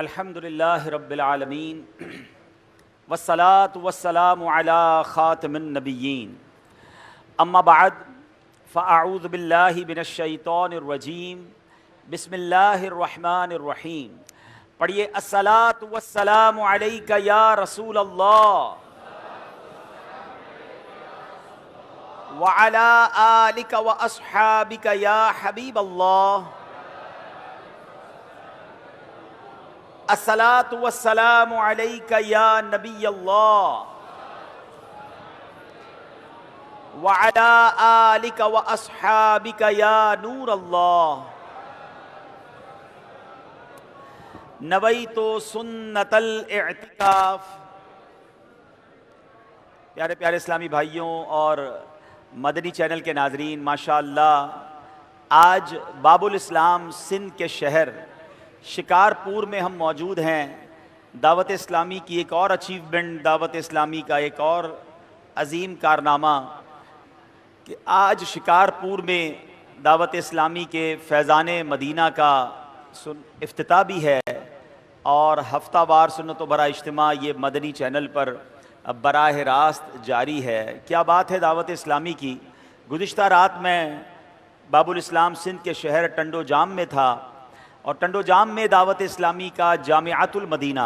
الحمدللہ رب العالمین والصلاة والسلام علی خاتم النبیین اما بعد فاعوذ باللہ من الشیطان الرجیم بسم اللہ الرحمن الرحیم. پڑھیے الصلاة والسلام علیک یا رسول اللہ وعلی آلک واصحابک یا حبیب اللہ. الصلاة والسلام علیک یا نبی اللہ وعلی آلک واصحابک یا نور اللہ. نویت سنت الاعتکاف. پیارے پیارے اسلامی بھائیوں اور مدنی چینل کے ناظرین، ماشاءاللہ آج باب الاسلام سندھ کے شہر شکارپور میں ہم موجود ہیں. دعوت اسلامی کی ایک اور اچیومنٹ، دعوت اسلامی کا ایک اور عظیم کارنامہ کہ آج شکارپور میں دعوت اسلامی کے فیضان مدینہ کا افتتاح بھی ہے اور ہفتہ وار سنت و برا اجتماع یہ مدنی چینل پر براہ راست جاری ہے. کیا بات ہے دعوت اسلامی کی. گزشتہ رات میں باب الاسلام سندھ کے شہر ٹنڈو جام میں تھا اور ٹنڈو جام میں دعوت اسلامی کا جامعۃ المدینہ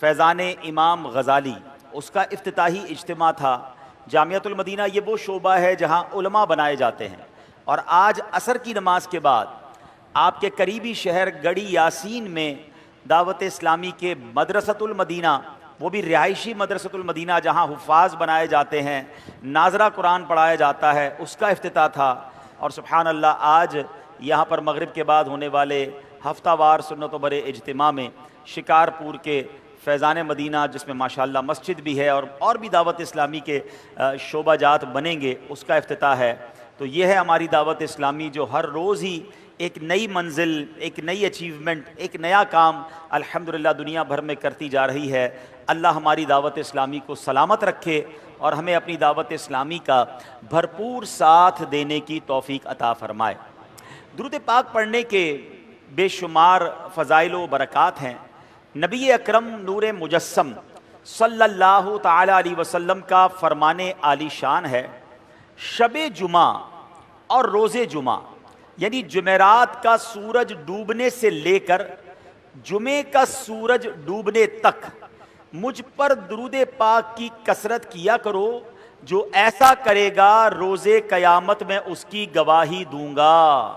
فیضان امام غزالی اس کا افتتاحی اجتماع تھا. جامعۃ المدینہ یہ وہ شعبہ ہے جہاں علماء بنائے جاتے ہیں اور آج عصر کی نماز کے بعد آپ کے قریبی شہر گڑی یاسین میں دعوت اسلامی کے مدرسۃ المدینہ، وہ بھی رہائشی مدرسۃ المدینہ جہاں حفاظ بنائے جاتے ہیں، ناظرہ قرآن پڑھایا جاتا ہے، اس کا افتتاح تھا. اور سبحان اللہ آج یہاں پر مغرب کے بعد ہونے والے ہفتہ وار سنت و برے اجتماع میں شکارپور کے فیضان مدینہ، جس میں ماشاءاللہ مسجد بھی ہے اور بھی دعوت اسلامی کے شعبہ جات بنیں گے، اس کا افتتاح ہے. تو یہ ہے ہماری دعوت اسلامی جو ہر روز ہی ایک نئی منزل، ایک نئی اچیومنٹ، ایک نیا کام الحمدللہ دنیا بھر میں کرتی جا رہی ہے. اللہ ہماری دعوت اسلامی کو سلامت رکھے اور ہمیں اپنی دعوت اسلامی کا بھرپور ساتھ دینے کی توفیق عطا فرمائے. درود پاک پڑھنے کے بے شمار فضائل و برکات ہیں. نبی اکرم نور مجسم صلی اللہ تعالی علیہ وسلم کا فرمان عالی شان ہے، شب جمعہ اور روز جمعہ یعنی جمعرات کا سورج ڈوبنے سے لے کر جمعے کا سورج ڈوبنے تک مجھ پر درود پاک کی کثرت کیا کرو. جو ایسا کرے گا روز قیامت میں اس کی گواہی دوں گا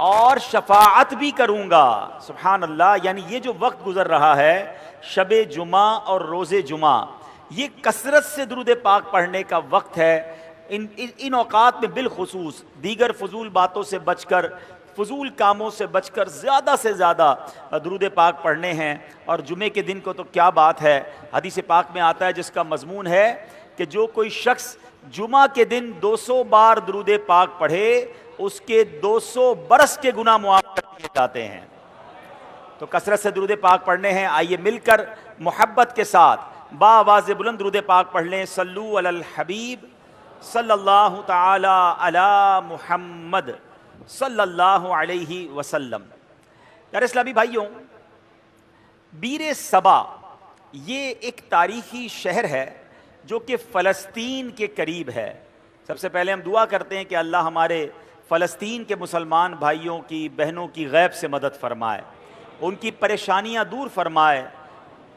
اور شفاعت بھی کروں گا. سبحان اللہ. یعنی یہ جو وقت گزر رہا ہے شب جمعہ اور روز جمعہ، یہ کثرت سے درود پاک پڑھنے کا وقت ہے. ان اوقات میں بالخصوص دیگر فضول باتوں سے بچ کر، فضول کاموں سے بچ کر زیادہ سے زیادہ درود پاک پڑھنے ہیں. اور جمعے کے دن کو تو کیا بات ہے، حدیث پاک میں آتا ہے جس کا مضمون ہے کہ جو کوئی شخص جمعہ کے دن 200 بار درود پاک پڑھے اس کے 200 برس کے گناہ معاف کر دیے جاتے ہیں. تو کثرت سے درود پاک پڑھنے ہیں. آئیے مل کر محبت کے ساتھ بآواز بلند درود پاک پڑھ لیں. صلو علی الحبیب صلی اللہ تعالی علی محمد صلی اللہ علیہ وسلم. پیارے اسلامی بھائیوں، بیر صبا یہ ایک تاریخی شہر ہے جو کہ فلسطین کے قریب ہے. سب سے پہلے ہم دعا کرتے ہیں کہ اللہ ہمارے فلسطین کے مسلمان بھائیوں کی بہنوں کی غیب سے مدد فرمائے، ان کی پریشانیاں دور فرمائے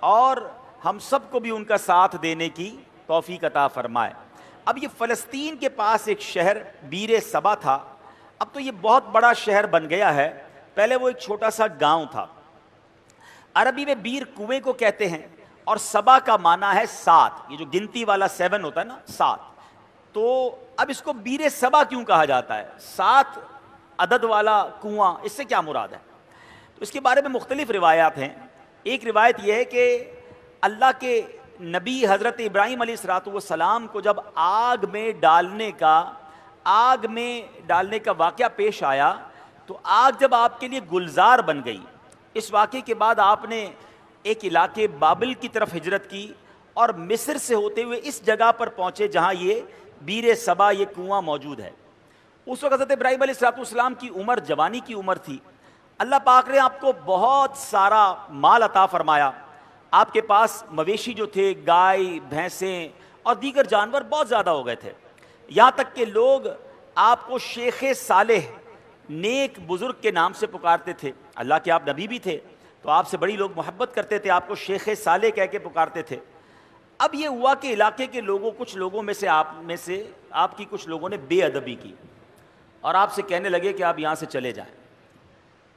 اور ہم سب کو بھی ان کا ساتھ دینے کی توفیق عطا فرمائے. اب یہ فلسطین کے پاس ایک شہر بیر صبا تھا. اب تو یہ بہت بڑا شہر بن گیا ہے. پہلے وہ ایک چھوٹا سا گاؤں تھا. عربی میں بیر کنویں کو کہتے ہیں اور صبا کا معنی ہے 7. یہ جو گنتی والا 7 ہوتا ہے نا، 7. تو اب اس کو بیر صبا کیوں کہا جاتا ہے؟ 7 عدد والا کنواں، اس سے کیا مراد ہے؟ تو اس کے بارے میں مختلف روایات ہیں. ایک روایت یہ ہے کہ اللہ کے نبی حضرت ابراہیم علیہ السلام کو جب آگ میں ڈالنے کا واقعہ پیش آیا تو آگ جب آپ کے لیے گلزار بن گئی، اس واقعے کے بعد آپ نے ایک علاقے بابل کی طرف ہجرت کی اور مصر سے ہوتے ہوئے اس جگہ پر پہنچے جہاں یہ بیر صبا، یہ کنواں موجود ہے. اس وقت حضرت ابراہیم علیہ السلام کی عمر جوانی کی عمر تھی. اللہ پاک نے آپ کو بہت سارا مال عطا فرمایا. آپ کے پاس مویشی جو تھے، گائے، بھینسیں اور دیگر جانور بہت زیادہ ہو گئے تھے، یہاں تک کہ لوگ آپ کو شیخ صالح، نیک بزرگ کے نام سے پکارتے تھے. اللہ کے آپ نبی بھی تھے تو آپ سے بڑی لوگ محبت کرتے تھے، آپ کو شیخ صالح کہہ کے پکارتے تھے. اب یہ ہوا کہ علاقے کے لوگوں، کچھ لوگوں میں سے آپ کی کچھ لوگوں نے بے ادبی کی اور آپ سے کہنے لگے کہ آپ یہاں سے چلے جائیں.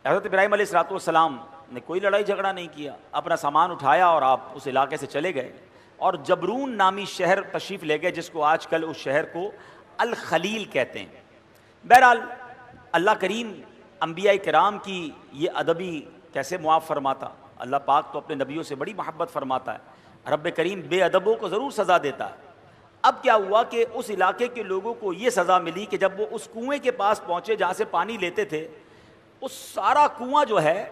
حضرت ابراہیم علیہ السلام نے کوئی لڑائی جھگڑا نہیں کیا، اپنا سامان اٹھایا اور آپ اس علاقے سے چلے گئے اور جبرون نامی شہر تشریف لے گئے، جس کو آج کل اس شہر کو الخلیل کہتے ہیں. بہرحال اللہ کریم انبیاء کرام کی یہ ادبی کیسے معاف فرماتا؟ اللہ پاک تو اپنے نبیوں سے بڑی محبت فرماتا ہے. رب کریم بے ادبوں کو ضرور سزا دیتا ہے. اب کیا ہوا کہ اس علاقے کے لوگوں کو یہ سزا ملی کہ جب وہ اس کنویں کے پاس پہنچے جہاں سے پانی لیتے تھے، اس سارا کنواں جو ہے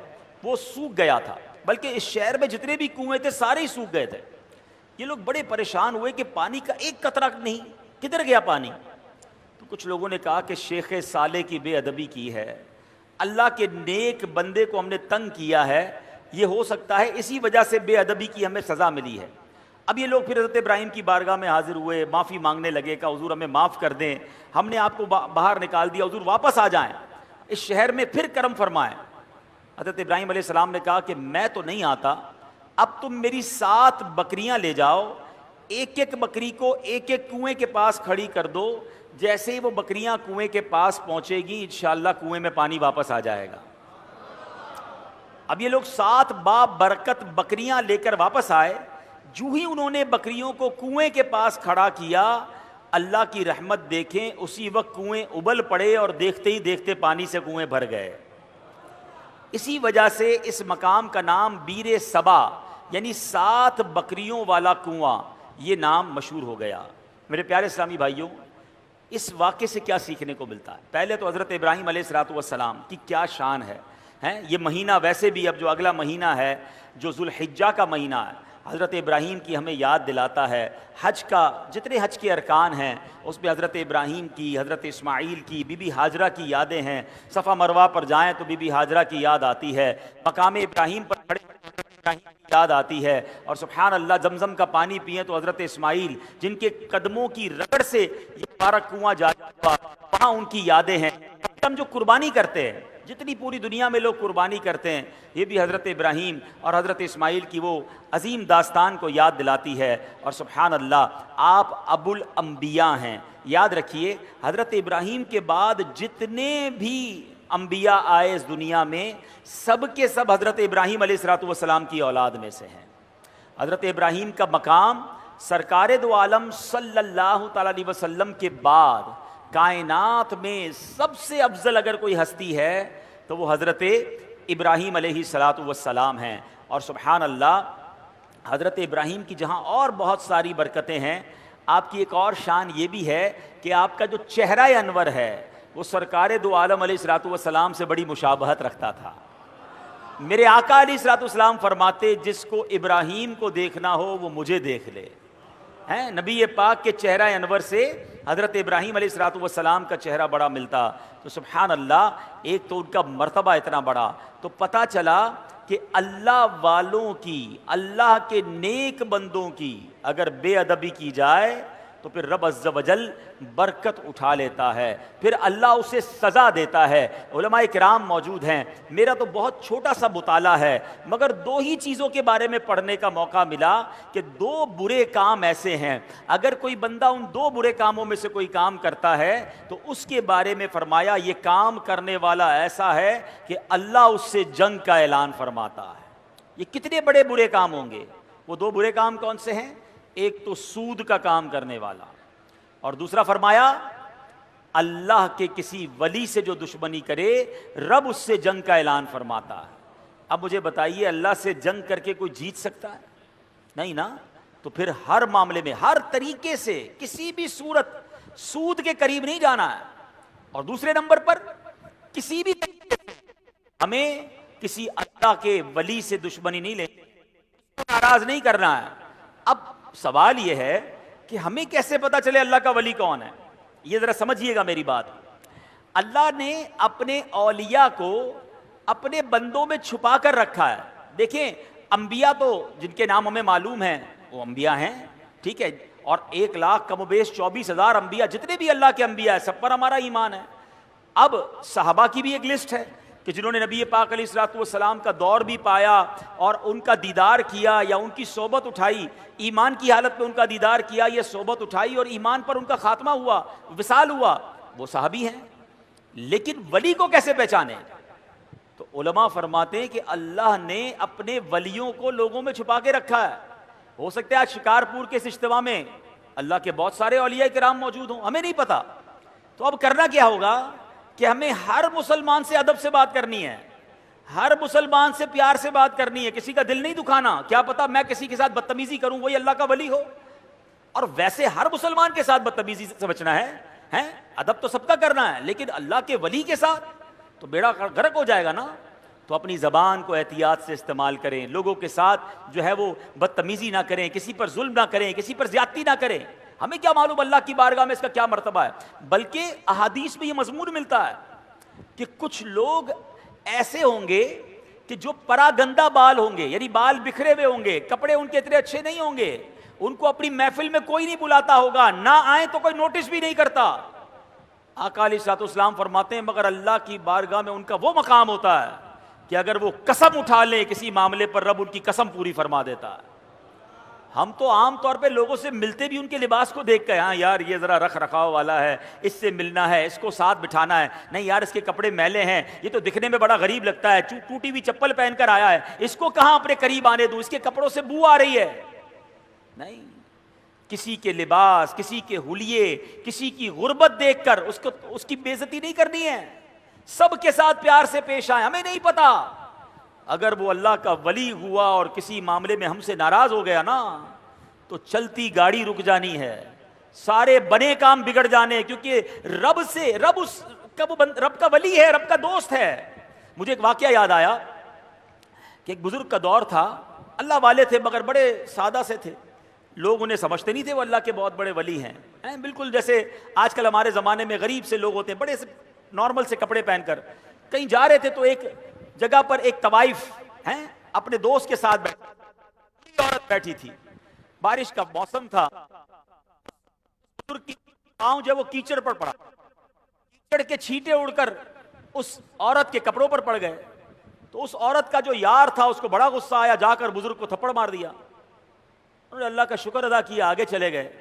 وہ سوکھ گیا تھا، بلکہ اس شہر میں جتنے بھی کنویں تھے سارے ہی سوکھ گئے تھے. یہ لوگ بڑے پریشان ہوئے کہ پانی کا ایک قطرہ نہیں، کدھر گیا پانی؟ تو کچھ لوگوں نے کہا کہ شیخ صالح کی بے ادبی کی ہے، اللہ کے نیک بندے کو ہم نے تنگ کیا ہے، یہ ہو سکتا ہے اسی وجہ سے بے ادبی کی ہمیں سزا ملی ہے. اب یہ لوگ پھر حضرت ابراہیم کی بارگاہ میں حاضر ہوئے، معافی مانگنے لگے کہ حضور ہمیں معاف کر دیں، ہم نے آپ کو باہر نکال دیا، حضور واپس آ جائیں، اس شہر میں پھر کرم فرمائیں. حضرت ابراہیم علیہ السلام نے کہا کہ میں تو نہیں آتا، اب تم میری 7 بکریاں لے جاؤ، ایک ایک بکری کو ایک ایک کنویں کے پاس کھڑی کر دو، جیسے ہی وہ بکریاں کنویں کے پاس پہنچے گی انشاءاللہ کنویں میں پانی واپس آ جائے گا. اب یہ لوگ 7 برکت بکریاں لے کر واپس آئے. جو ہی انہوں نے بکریوں کو کنویں کے پاس کھڑا کیا، اللہ کی رحمت دیکھیں، اسی وقت کنویں ابل پڑے اور دیکھتے ہی دیکھتے پانی سے کنویں بھر گئے. اسی وجہ سے اس مقام کا نام بیر سبا یعنی 7 بکریوں والا کنواں یہ نام مشہور ہو گیا. میرے پیارے اسلامی بھائیوں، اس واقعے سے کیا سیکھنے کو ملتا ہے؟ پہلے تو حضرت ابراہیم علیہ السلام کی کیا شان ہے. یہ مہینہ ویسے بھی اب جو اگلا مہینہ ہے جو ذوالحجہ کا مہینہ ہے، حضرت ابراہیم کی ہمیں یاد دلاتا ہے. حج کا جتنے حج کے ارکان ہیں اس میں حضرت ابراہیم کی، حضرت اسماعیل کی، بی بی ہاجرہ کی یادیں ہیں. صفا مروہ پر جائیں تو بی بی ہاجرہ کی یاد آتی ہے، مقام ابراہیم پر کھڑے ابراہیم کی یاد آتی ہے، اور سبحان اللہ زمزم کا پانی پئیں تو حضرت اسماعیل جن کے قدموں کی رگڑ سے یہ مبارک کنواں جاری ہوا، وہاں ان کی یادیں ہیں. ہم جو قربانی کرتے ہیں، جتنی پوری دنیا میں لوگ قربانی کرتے ہیں، یہ بھی حضرت ابراہیم اور حضرت اسماعیل کی وہ عظیم داستان کو یاد دلاتی ہے. اور سبحان اللہ آپ ابو الانبیاء ہیں. یاد رکھیے حضرت ابراہیم کے بعد جتنے بھی انبیاء آئے اس دنیا میں، سب کے سب حضرت ابراہیم علیہ السلام کی اولاد میں سے ہیں. حضرت ابراہیم کا مقام سرکار دو عالم صلی اللہ تعالی علیہ وسلم کے بعد کائنات میں سب سے افضل اگر کوئی ہستی ہے تو وہ حضرت ابراہیم علیہ السلام ہیں. اور سبحان اللہ حضرت ابراہیم کی جہاں اور بہت ساری برکتیں ہیں، آپ کی ایک اور شان یہ بھی ہے کہ آپ کا جو چہرہ انور ہے وہ سرکار دو عالم علیہ السلام سے بڑی مشابہت رکھتا تھا. میرے آقا علیہ السلام فرماتے جس کو ابراہیم کو دیکھنا ہو وہ مجھے دیکھ لے. نبی پاک کے چہرہ انور سے حضرت ابراہیم علیہ السلام کا چہرہ بڑا ملتا. تو سبحان اللہ ایک تو ان کا مرتبہ اتنا بڑا. تو پتہ چلا کہ اللہ والوں کی، اللہ کے نیک بندوں کی اگر بے ادبی کی جائے تو پھر رب عز و جل برکت اٹھا لیتا ہے، پھر اللہ اسے سزا دیتا ہے. علماء کرام موجود ہیں، میرا تو بہت چھوٹا سا مطالعہ ہے مگر 2 ہی چیزوں کے بارے میں پڑھنے کا موقع ملا کہ 2 برے کام ایسے ہیں اگر کوئی بندہ ان 2 برے کاموں میں سے کوئی کام کرتا ہے تو اس کے بارے میں فرمایا یہ کام کرنے والا ایسا ہے کہ اللہ اس سے جنگ کا اعلان فرماتا ہے. یہ کتنے بڑے برے کام ہوں گے؟ وہ 2 برے کام کون سے ہیں؟ ایک تو سود کا کام کرنے والا، اور دوسرا فرمایا اللہ کے کسی ولی سے جو دشمنی کرے رب اس سے جنگ کا اعلان فرماتا ہے. اب مجھے بتائیے اللہ سے جنگ کر کے کوئی جیت سکتا ہے؟ نہیں نا. تو پھر ہر معاملے میں ہر طریقے سے کسی بھی صورت سود کے قریب نہیں جانا ہے. اور دوسرے نمبر پر کسی بھی طریقے سے ہمیں کسی اللہ کے ولی سے دشمنی نہیں لینی، ناراض نہیں کرنا ہے. اب سوال یہ ہے کہ ہمیں کیسے پتا چلے اللہ کا ولی کون ہے؟ یہ ذرا سمجھیے گا میری بات. اللہ نے اپنے اولیاء کو اپنے بندوں میں چھپا کر رکھا ہے. دیکھیں انبیاء تو جن کے نام ہمیں معلوم ہیں وہ انبیاء ہیں, ٹھیک ہے, اور 1,00,000 کم و بیش 24,000 انبیاء, جتنے بھی اللہ کے انبیاء ہیں سب پر ہمارا ایمان ہے. اب صحابہ کی بھی ایک لسٹ ہے کہ جنہوں نے نبی پاک علیہ الصلوۃ والسلام کا دور بھی پایا اور ان کا دیدار کیا یا ان کی صحبت اٹھائی, ایمان کی حالت میں ان کا دیدار کیا, یہ صحبت اٹھائی اور ایمان پر ان کا خاتمہ ہوا, وصال ہوا, وہ صحابی ہیں. لیکن ولی کو کیسے پہچانے؟ تو علماء فرماتے ہیں کہ اللہ نے اپنے ولیوں کو لوگوں میں چھپا کے رکھا ہے. ہو سکتا ہے آج شکارپور کے اس اجتماع میں اللہ کے بہت سارے اولیاء کرام موجود ہوں, ہمیں نہیں پتا. تو اب کرنا کیا ہوگا کہ ہمیں ہر مسلمان سے ادب سے بات کرنی ہے, ہر مسلمان سے پیار سے بات کرنی ہے, کسی کا دل نہیں دکھانا. کیا پتا میں کسی کے ساتھ بدتمیزی کروں وہی اللہ کا ولی ہو, اور ویسے ہر مسلمان کے ساتھ بدتمیزی سے بچنا ہے, ادب تو سب کا کرنا ہے, لیکن اللہ کے ولی کے ساتھ تو بیڑا غرق ہو جائے گا نا. تو اپنی زبان کو احتیاط سے استعمال کریں, لوگوں کے ساتھ جو ہے وہ بدتمیزی نہ کریں, کسی پر ظلم نہ کریں, کسی پر زیادتی نہ کریں. ہمیں کیا معلوم اللہ کی بارگاہ میں اس کا کیا مرتبہ ہے. بلکہ احادیث میں یہ مضمون ملتا ہے کہ کچھ لوگ ایسے ہوں گے کہ جو پراگندہ بال ہوں گے, یعنی بال بکھرے ہوئے ہوں گے, کپڑے ان کے اتنے اچھے نہیں ہوں گے, ان کو اپنی محفل میں کوئی نہیں بلاتا ہوگا, نہ آئیں تو کوئی نوٹس بھی نہیں کرتا. آقا علیہ الصلوۃ والسلام فرماتے ہیں مگر اللہ کی بارگاہ میں ان کا وہ مقام ہوتا ہے کہ اگر وہ قسم اٹھا لیں کسی معاملے پر رب ان کی قسم پوری فرما دیتا ہے. ہم تو عام طور پہ لوگوں سے ملتے بھی ان کے لباس کو دیکھ کر, ہاں یار یہ ذرا رکھ رکھاؤ والا ہے, اس سے ملنا ہے, اس کو ساتھ بٹھانا ہے, نہیں یار اس کے کپڑے میلے ہیں, یہ تو دکھنے میں بڑا غریب لگتا ہے, ٹوٹی ہوئی چپل پہن کر آیا ہے, اس کو کہاں اپنے قریب آنے دوں, اس کے کپڑوں سے بو آ رہی ہے. نہیں, کسی کے لباس, کسی کے حلیے, کسی کی غربت دیکھ کر اس کی بے عزتی نہیں کرنی ہے. سب کے ساتھ پیار سے پیش آئے. ہمیں نہیں پتا اگر وہ اللہ کا ولی ہوا اور کسی معاملے میں ہم سے ناراض ہو گیا نا تو چلتی گاڑی رک جانی ہے, سارے بنے کام بگڑ جانے, کیونکہ رب کا ولی ہے, رب کا دوست ہے. مجھے ایک واقعہ یاد آیا کہ ایک بزرگ کا دور تھا, اللہ والے تھے مگر بڑے سادہ سے تھے, لوگ انہیں سمجھتے نہیں تھے وہ اللہ کے بہت بڑے ولی ہیں. بالکل جیسے آج کل ہمارے زمانے میں غریب سے لوگ ہوتے ہیں, بڑے سے نارمل سے کپڑے پہن کر کہیں جا رہے تھے تو ایک جگہ پر ایک طوائف اپنے دوست کے ساتھ عورت بیٹھی تھی, بارش کا موسم تھا, پاؤں جو وہ کیچڑ پر پڑا, کیچڑ کے چھینٹے اڑ کر اس عورت کے کپڑوں پر پڑ گئے. تو اس عورت کا جو یار تھا اس کو بڑا غصہ آیا, جا کر بزرگ کو تھپڑ مار دیا. انہوں نے اللہ کا شکر ادا کیا, آگے چلے گئے.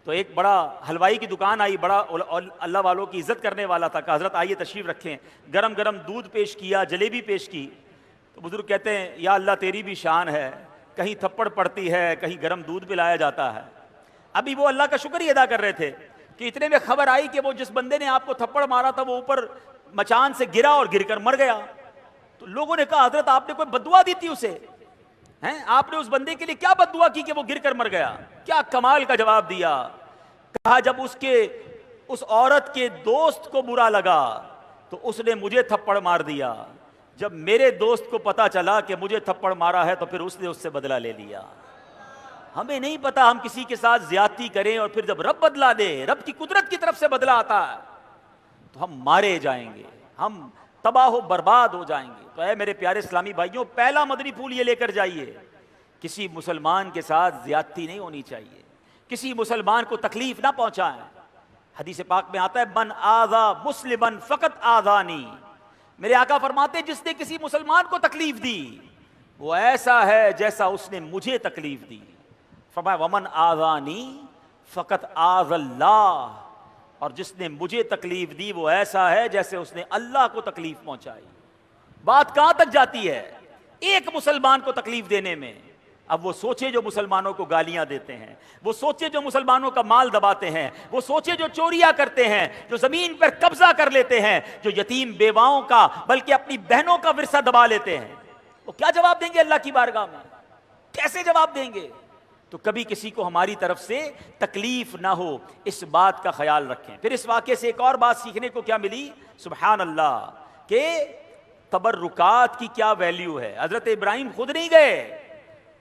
تو ایک بڑا حلوائی کی دکان آئی, بڑا اللہ والوں کی عزت کرنے والا تھا, کہ حضرت آئیے تشریف رکھیں. گرم گرم دودھ پیش کیا, جلیبی پیش کی. تو بزرگ کہتے ہیں یا اللہ تیری بھی شان ہے, کہیں تھپڑ پڑتی ہے, کہیں گرم دودھ پلایا جاتا ہے. ابھی وہ اللہ کا شکر ہی ادا کر رہے تھے کہ اتنے میں خبر آئی کہ وہ جس بندے نے آپ کو تھپڑ مارا تھا وہ اوپر مچان سے گرا اور گر کر مر گیا. تو لوگوں نے کہا حضرت آپ نے کوئی بد دعا دی تھی اسے, آپ نے اس بندے کے لیے کیا بد دعا کی کہ وہ گر کر مر گیا؟ کیا کمال کا جواب دیا. کہا جب اس عورت کے دوست کو برا لگا تو اس نے مجھے تھپڑ مار دیا, جب میرے دوست کو پتا چلا کہ مجھے تھپڑ مارا ہے تو پھر اس نے اس سے بدلہ لے لیا. ہمیں نہیں پتا ہم کسی کے ساتھ زیادتی کریں اور پھر جب رب بدلا دے, رب کی قدرت کی طرف سے بدلہ آتا ہے تو ہم مارے جائیں گے, ہم تباہ و برباد ہو جائیں گے. تو اے میرے پیارے اسلامی بھائیوں, پہلا مدنی پھول یہ لے کر جائیے, کسی مسلمان کے ساتھ زیادتی نہیں ہونی چاہیے, کسی مسلمان کو تکلیف نہ پہنچائیں. حدیث پاک میں آتا ہے من آذا مسلمن فقط آذانی, میرے آقا فرماتے ہیں جس نے کسی مسلمان کو تکلیف دی وہ ایسا ہے جیسا اس نے مجھے تکلیف دی. فرمایا ومن آذانی فقط آذ اللہ, اور جس نے مجھے تکلیف دی وہ ایسا ہے جیسے اس نے اللہ کو تکلیف پہنچائی. بات کہاں تک جاتی ہے ایک مسلمان کو تکلیف دینے میں. اب وہ سوچے جو مسلمانوں کو گالیاں دیتے ہیں, وہ سوچے جو مسلمانوں کا مال دباتے ہیں, وہ سوچے جو چوریاں کرتے ہیں, جو زمین پر قبضہ کر لیتے ہیں, جو یتیم بیواؤں کا بلکہ اپنی بہنوں کا ورثہ دبا لیتے ہیں, وہ کیا جواب دیں گے اللہ کی بارگاہ میں؟ کیسے جواب دیں گے؟ تو کبھی کسی کو ہماری طرف سے تکلیف نہ ہو, اس بات کا خیال رکھیں. پھر اس واقعے سے ایک اور بات سیکھنے کو کیا ملی, سبحان اللہ, کہ تبرکات کی کیا ویلیو ہے. حضرت ابراہیم خود نہیں گئے,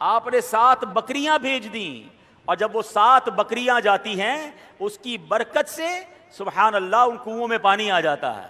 آپ نے 7 بکریاں بھیج دیں, اور جب وہ 7 بکریاں جاتی ہیں اس کی برکت سے سبحان اللہ ان کنوؤں میں پانی آ جاتا ہے.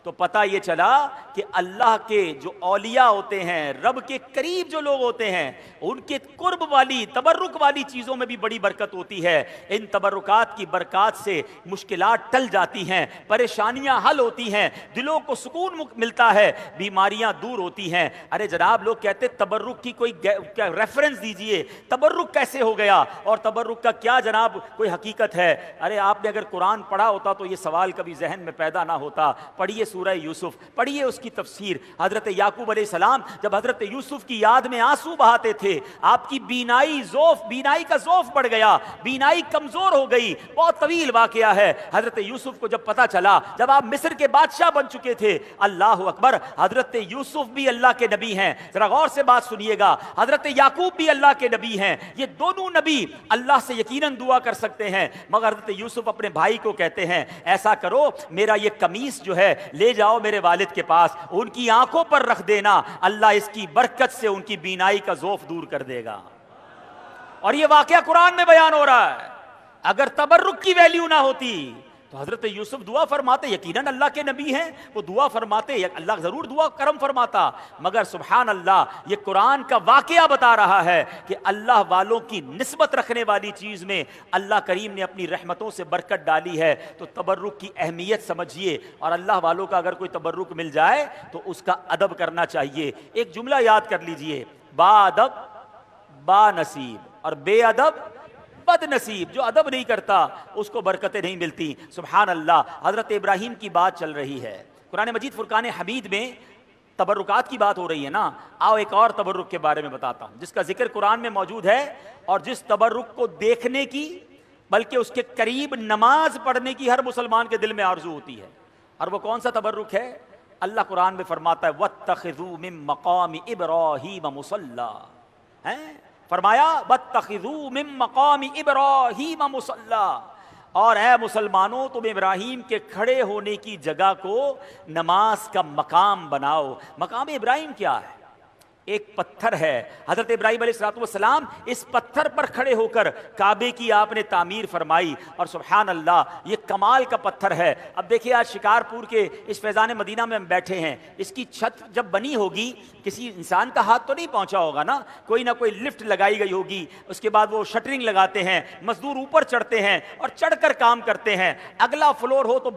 تو پتہ یہ چلا کہ اللہ کے جو اولیاء ہوتے ہیں، رب کے قریب جو لوگ ہوتے ہیں، ان کے قرب والی تبرک والی چیزوں میں بھی بڑی برکت ہوتی ہے۔ ان تبرکات کی برکات سے مشکلات ٹل جاتی ہیں، پریشانیاں حل ہوتی ہیں، دلوں کو سکون ملتا ہے، بیماریاں دور ہوتی ہیں۔ ارے جناب لوگ کہتے تبرک کی کوئی ریفرنس دیجئے، تبرک کیسے ہو گیا اور تبرک کا کیا جناب کوئی حقیقت ہے؟ ارے آپ نے اگر قرآن پڑھا ہوتا تو یہ سوال کبھی ذہن میں پیدا نہ ہوتا۔ پڑھیے سورہ یوسف، پڑھیے اس کی تفسیر۔ حضرت یعقوب علیہ السلام جب حضرت یوسف کی یاد میں آنسو بہاتے تھے، آپ کی بینائی کا ذوف بڑھ گیا، بینائی کمزور ہو گئی۔ بہت طویل واقعہ ہے۔ حضرت یوسف کو جب پتا چلا، جب آپ مصر کے بادشاہ بن چکے تھے، اللہ اکبر، حضرت یوسف بھی اللہ کے نبی ہیں، ذرا غور سے بات سنیے گا، حضرت یعقوب بھی اللہ کے نبی ہیں، یہ دونوں نبی اللہ سے یقیناً دعا کر سکتے ہیں، مگر حضرت یوسف اپنے بھائی کو کہتے ہیں ایسا کرو، میرا یہ قمیص جو ہے لے جاؤ میرے والد کے پاس، ان کی آنکھوں پر رکھ دینا، اللہ اس کی برکت سے ان کی بینائی کا ذوف دور کر دے گا۔ اور یہ واقعہ قرآن میں بیان ہو رہا ہے۔ اگر تبرک کی ویلیو نہ ہوتی تو حضرت یوسف دعا فرماتے، یقیناً اللہ کے نبی ہیں، وہ دعا فرماتے، اللہ ضرور دعا کرم فرماتا، مگر سبحان اللہ، یہ قرآن کا واقعہ بتا رہا ہے کہ اللہ والوں کی نسبت رکھنے والی چیز میں اللہ کریم نے اپنی رحمتوں سے برکت ڈالی ہے۔ تو تبرک کی اہمیت سمجھیے، اور اللہ والوں کا اگر کوئی تبرک مل جائے تو اس کا ادب کرنا چاہیے۔ ایک جملہ یاد کر لیجئے، با ادب با نصیب، اور بے ادب بد نصیب۔ جو ادب نہیں کرتا اس کو برکتیں نہیں ملتی۔ سبحان اللہ، حضرت ابراہیم کی بات چل رہی ہے، قرآن مجید فرقان حمید میں تبرکات کی بات ہو رہی ہے نا۔ آؤ ایک اور تبرک کے بارے میں بتاتا ہوں جس کا ذکر قرآن میں موجود ہے، اور جس تبرک کو دیکھنے کی بلکہ اس کے قریب نماز پڑھنے کی ہر مسلمان کے دل میں آرزو ہوتی ہے۔ اور وہ کون سا تبرک ہے؟ اللہ قرآن میں فرماتا ہے وَاتَّخِذُوا مِن مَّقَامِ إِبْرَاهِيمَ مُصَلًّى، فرمایا وَاتَّخِذُوا مِن مَّقَامِ إِبْرَاهِيمَ مُصَلًّى، اور اے مسلمانوں تم ابراہیم کے کھڑے ہونے کی جگہ کو نماز کا مقام بناؤ۔ مقام ابراہیم کیا ہے؟ ایک پتھر ہے، حضرت ابراہیم علیہ السلام اس پتھر پر کھڑے ہو کر کعبے کی آپ نے تعمیر فرمائی، اور سبحان اللہ یہ کمال کا پتھر ہے۔ اب دیکھیے آج شکارپور کے اس فیضان مدینہ میں ہم بیٹھے ہیں، اس کی چھت جب بنی ہوگی کسی انسان کا ہاتھ تو نہیں پہنچا ہوگا نا، کوئی نہ کوئی لفٹ لگائی گئی ہوگی، اس کے بعد وہ شٹرنگ لگاتے ہیں، مزدور اوپر چڑھتے ہیں اور چڑھ کر کام کرتے ہیں، اگلا فلور ہو تو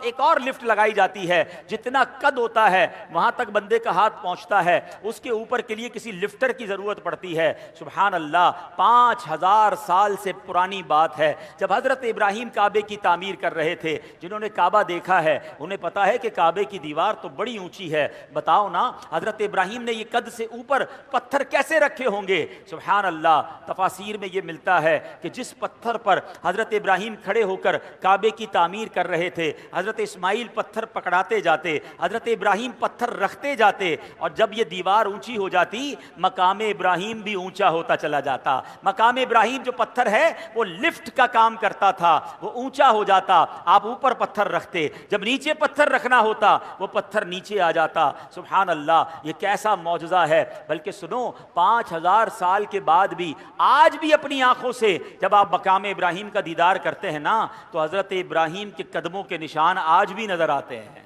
ایک اور لفٹ لگائی جاتی ہے، جتنا قد ہوتا ہے وہاں تک بندے کا ہاتھ پہنچتا ہے، اس کے اوپر کے لیے کسی لفٹر کی ضرورت پڑتی ہے۔ سبحان اللہ، 5000 سال سے پرانی بات ہے، جب حضرت ابراہیم کعبے کی تعمیر کر رہے تھے، جنہوں نے کعبہ دیکھا ہے انہیں پتا ہے کہ کعبے کی دیوار تو بڑی اونچی ہے، بتاؤ نا حضرت ابراہیم نے یہ قد سے اوپر پتھر کیسے رکھے ہوں گے؟ سبحان اللہ، تفاسیر میں یہ ملتا ہے کہ جس پتھر پر حضرت ابراہیم کھڑے ہو کر کعبے کی تعمیر کر رہے تھے، حضرت اسماعیل پتھر پکڑاتے جاتے، حضرت ابراہیم پتھر رکھتے جاتے، اور جب یہ دیوار اونچی ہو جاتی مقام ابراہیم بھی اونچا ہوتا چلا جاتا۔ مقام ابراہیم جو پتھر ہے وہ لفٹ کا کام کرتا تھا، وہ اونچا ہو جاتا، آپ اوپر پتھر رکھتے، جب نیچے پتھر رکھنا ہوتا وہ پتھر نیچے آ جاتا۔ سبحان اللہ، یہ کیسا معجزہ ہے۔ بلکہ سنو، 5000 سال کے بعد بھی آج بھی اپنی آنکھوں سے جب آپ مقام ابراہیم کا دیدار کرتے ہیں نا تو حضرت ابراہیم کے قدموں کے نشان آج بھی نظر آتے ہیں۔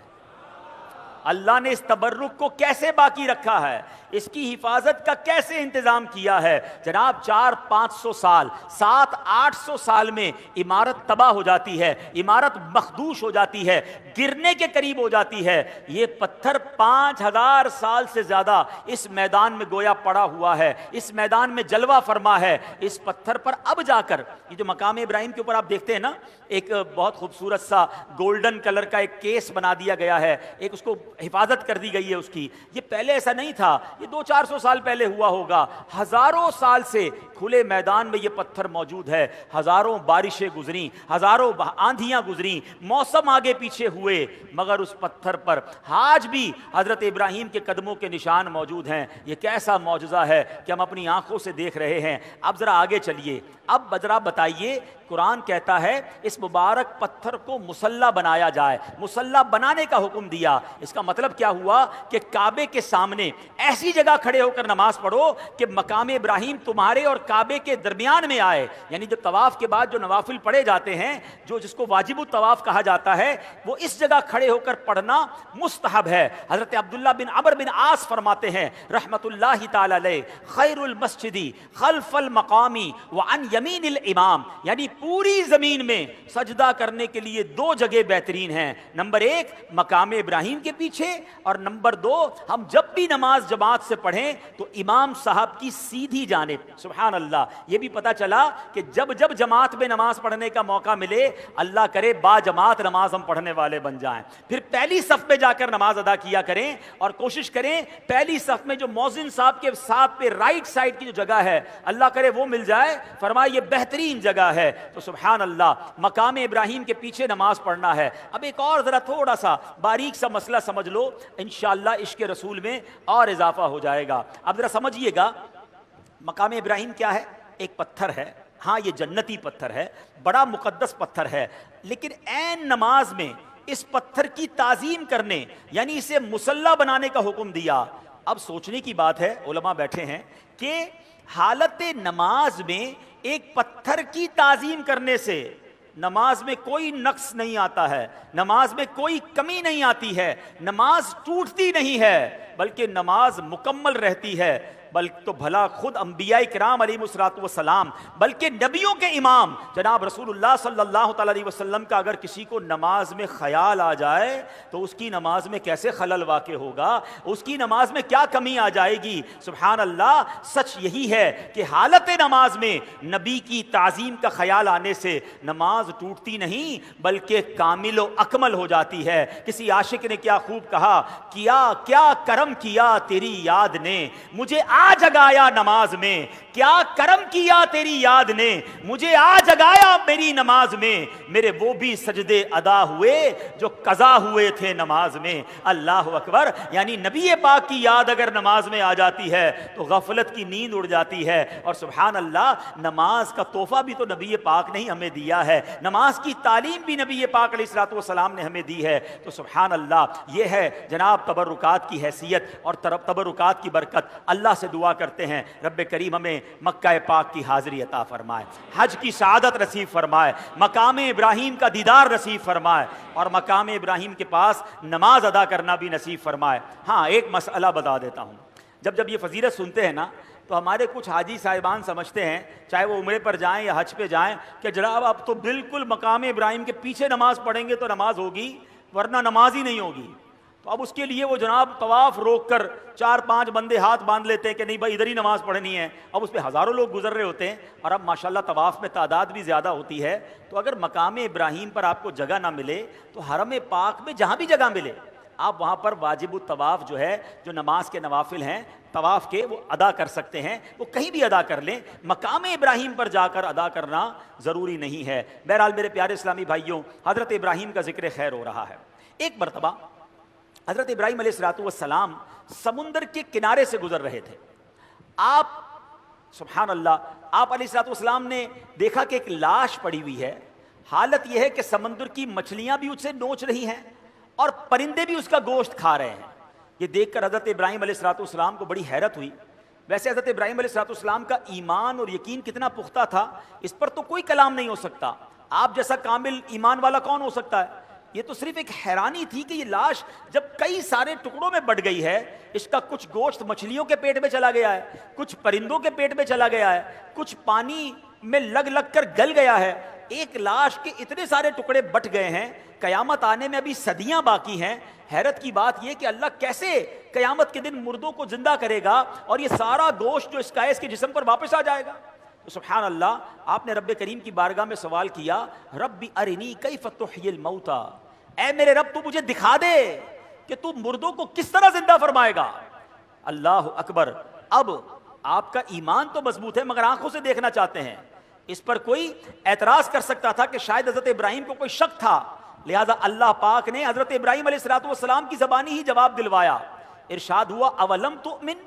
اللہ نے اس تبرک کو کیسے باقی رکھا ہے، اس کی حفاظت کا کیسے انتظام کیا ہے۔ جناب 400-500 سال، 700-800 سال میں عمارت تباہ ہو جاتی ہے، عمارت مخدوش ہو جاتی ہے، گرنے کے قریب ہو جاتی ہے، یہ پتھر 5000 سال سے زیادہ اس میدان میں گویا پڑا ہوا ہے، اس میدان میں جلوہ فرما ہے۔ اس پتھر پر اب جا کر یہ جو مقام ابراہیم کے اوپر آپ دیکھتے ہیں نا، ایک بہت خوبصورت سا گولڈن کلر کا ایک کیس بنا دیا گیا ہے، ایک اس کو حفاظت کر دی گئی ہے اس کی۔ یہ پہلے ایسا نہیں تھا، یہ 200-400 سال پہلے ہوا ہوگا، ہزاروں سال سے کھلے میدان میں یہ پتھر موجود ہے، ہزاروں بارشیں گزری، ہزاروں آندھیاں گزری، موسم آگے پیچھے ہوئے، مگر اس پتھر پر آج بھی حضرت ابراہیم کے قدموں کے نشان موجود ہیں۔ یہ کیسا معجزہ ہے کہ ہم اپنی آنکھوں سے دیکھ رہے ہیں۔ اب ذرا آگے چلیے، اب ذرا بتائیے، قرآن کہتا ہے اس مبارک پتھر کو مصلی بنایا جائے، مصلی بنانے کا حکم دیا، اس کا مطلب کیا ہوا کہ کعبے کے سامنے ایسی جگہ کھڑے ہو کر نماز پڑھو کہ مقام ابراہیم تمہارے اور کعبے کے درمیان میں آئے. یعنی جو طواف کے بعد جو نوافل پڑھے جاتے ہیں, جو جس کو واجب الطواف کہا جاتا ہے, وہ اس جگہ کھڑے ہو کر پڑھنا مستحب ہے. حضرت عبداللہ بن عمرو بن عاص فرماتے ہیں رحمت اللہ تعالی علیہ, خیر المسجد خلف المقامی وعن یمین الامام, یعنی پوری زمین میں سجدہ کرنے کے لیے دو جگہ بہترین ہیں. نمبر ایک مقام ابراہیم کے پیچھے, اور نمبر دو ہم جب بھی نماز جماعت سے پڑھیں تو امام صاحب کی سیدھی جانب. سبحان اللہ, یہ بھی پتا چلا کہ جب جب جماعت میں نماز پڑھنے کا موقع ملے, اللہ کرے با جماعت نماز ہم پڑھنے والے بن جائیں. پھر پہلی صف میں جا کر نماز ادا کیا کریں, اور کوشش کریں پہلی صف میں جو مؤذن صاحب کے ساتھ پہ رائٹ سائڈ کی جو جگہ ہے, اللہ کرے وہ مل جائے. فرمایا یہ بہترین جگہ ہے. تو سبحان اللہ, مقام ابراہیم کے پیچھے نماز پڑھنا ہے. اب ایک اور ذرا تھوڑا سا باریک سا مسئلہ سمجھ لو, انشاءاللہ عشق رسول میں اور اضافہ ہو جائے گا. اب ذرا سمجھیے گا, مقام ابراہیم کیا ہے؟ ایک پتھر ہے. ہاں یہ جنتی پتھر ہے, بڑا مقدس پتھر ہے, لیکن عین نماز میں اس پتھر کی تعظیم کرنے, یعنی اسے مصلی بنانے کا حکم دیا. اب سوچنے کی بات ہے, علماء بیٹھے ہیں, کہ حالت نماز میں ایک پتھر کی تعظیم کرنے سے نماز میں کوئی نقص نہیں آتا ہے, نماز میں کوئی کمی نہیں آتی ہے, نماز ٹوٹتی نہیں ہے, بلکہ نماز مکمل رہتی ہے. بلکہ تو بھلا خود انبیاء کرام علیہ الصلوۃ والسلام, بلکہ نبیوں کے امام جناب رسول اللہ صلی اللہ تعالی علیہ وسلم کا اگر کسی کو نماز میں خیال آ جائے تو اس کی نماز میں کیسے خلل واقع ہوگا, اس کی نماز میں کیا کمی آ جائے گی. سبحان اللہ, سچ یہی ہے کہ حالت نماز میں نبی کی تعظیم کا خیال آنے سے نماز ٹوٹتی نہیں بلکہ کامل و اکمل ہو جاتی ہے. کسی عاشق نے کیا خوب کہا, کیا کرم کیا تیری یاد نے مجھے آ جگایا نماز میں, کیا کرم کیا تیری یاد نے مجھے آ جگایا میری نماز میں, میرے وہ بھی سجدے ادا ہوئے جو قضا ہوئے تھے نماز میں. اللہ اکبر, یعنی نبی پاک کی یاد اگر نماز میں آ جاتی ہے تو غفلت کی نیند اڑ جاتی ہے. اور سبحان اللہ, نماز کا تحفہ بھی تو نبی پاک نے ہی ہمیں دیا ہے, نماز کی تعلیم بھی نبی پاک علیہ الصلوۃ والسلام نے ہمیں دی ہے. تو سبحان اللہ, یہ ہے جناب تبرکات کی حیثیت اور تبرکات کی برکت. اللہ سے دعا کرتے ہیں رب کریم ہمیں مکہ پاک کی حاضری عطا فرمائے, حج کی سعادت نصیب فرمائے, مقام ابراہیم کا دیدار نصیب فرمائے, اور مقام ابراہیم کے پاس نماز ادا کرنا بھی نصیب فرمائے. ہاں ایک مسئلہ بتا دیتا ہوں, جب یہ فضیلت سنتے ہیں نا تو ہمارے کچھ حاجی صاحبان سمجھتے ہیں, چاہے وہ عمرے پر جائیں یا حج پہ جائیں, کہ جناب اب تو بالکل مقام ابراہیم کے پیچھے نماز پڑھیں گے تو نماز ہوگی, ورنہ نماز ہی نہیں ہوگی. تو اب اس کے لیے وہ جناب طواف روک کر 4-5 بندے ہاتھ باندھ لیتے ہیں کہ نہیں بھائی ادھر ہی نماز پڑھنی ہے. اب اس پہ ہزاروں لوگ گزر رہے ہوتے ہیں, اور اب ماشاءاللہ طواف میں تعداد بھی زیادہ ہوتی ہے. تو اگر مقام ابراہیم پر آپ کو جگہ نہ ملے تو حرم پاک میں جہاں بھی جگہ ملے آپ وہاں پر واجب الطواف جو ہے, جو نماز کے نوافل ہیں طواف کے, وہ ادا کر سکتے ہیں. وہ کہیں بھی ادا کر لیں, مقام ابراہیم پر جا کر ادا کرنا ضروری نہیں ہے. بہرحال میرے پیارے اسلامی بھائیوں, حضرت ابراہیم کا ذکر خیر ہو رہا ہے. ایک مرتبہ حضرت ابراہیم علیہ الصلوۃ والسلام سمندر کے کنارے سے گزر رہے تھے. آپ سبحان اللہ, آپ علیہ الصلوۃ والسلام نے دیکھا کہ ایک لاش پڑی ہوئی ہے. حالت یہ ہے کہ سمندر کی مچھلیاں بھی اس سے نوچ رہی ہیں اور پرندے بھی اس کا گوشت کھا رہے ہیں. یہ دیکھ کر حضرت ابراہیم علیہ الصلوۃ والسلام کو بڑی حیرت ہوئی. ویسے حضرت ابراہیم علیہ الصلوۃ والسلام کا ایمان اور یقین کتنا پختہ تھا, اس پر تو کوئی کلام نہیں ہو سکتا. آپ جیسا کامل ایمان والا کون ہو سکتا ہے. یہ تو صرف ایک حیرانی تھی کہ یہ لاش جب کئی سارے ٹکڑوں میں بٹ گئی ہے, اس کا کچھ گوشت مچھلیوں کے پیٹ میں چلا گیا ہے, کچھ پرندوں کے پیٹ میں چلا گیا ہے, کچھ پانی میں لگ کر گل گیا ہے, ایک لاش کے اتنے سارے ٹکڑے بٹ گئے ہیں. قیامت آنے میں ابھی صدیاں باقی ہیں. حیرت کی بات یہ کہ اللہ کیسے قیامت کے دن مردوں کو زندہ کرے گا اور یہ سارا گوشت جو اس کے جسم پر واپس آ جائے گا. سبحان اللہ, آپ نے رب کریم کی بارگاہ میں سوال کیا, رب ارنی کیف تحیی الموتى, اے میرے رب تو مجھے دکھا دے کہ تو مردوں کو کس طرح زندہ فرمائے گا. اللہ اکبر. اب آپ کا ایمان تو مضبوط ہے مگر آنکھوں سے دیکھنا چاہتے ہیں. اس پر کوئی اعتراض کر سکتا تھا کہ شاید حضرت ابراہیم کو کوئی شک تھا, لہذا اللہ پاک نے حضرت ابراہیم علیہ الصلوۃ والسلام کی زبانی ہی جواب دلوایا. ارشاد ہوا اولم تؤمن,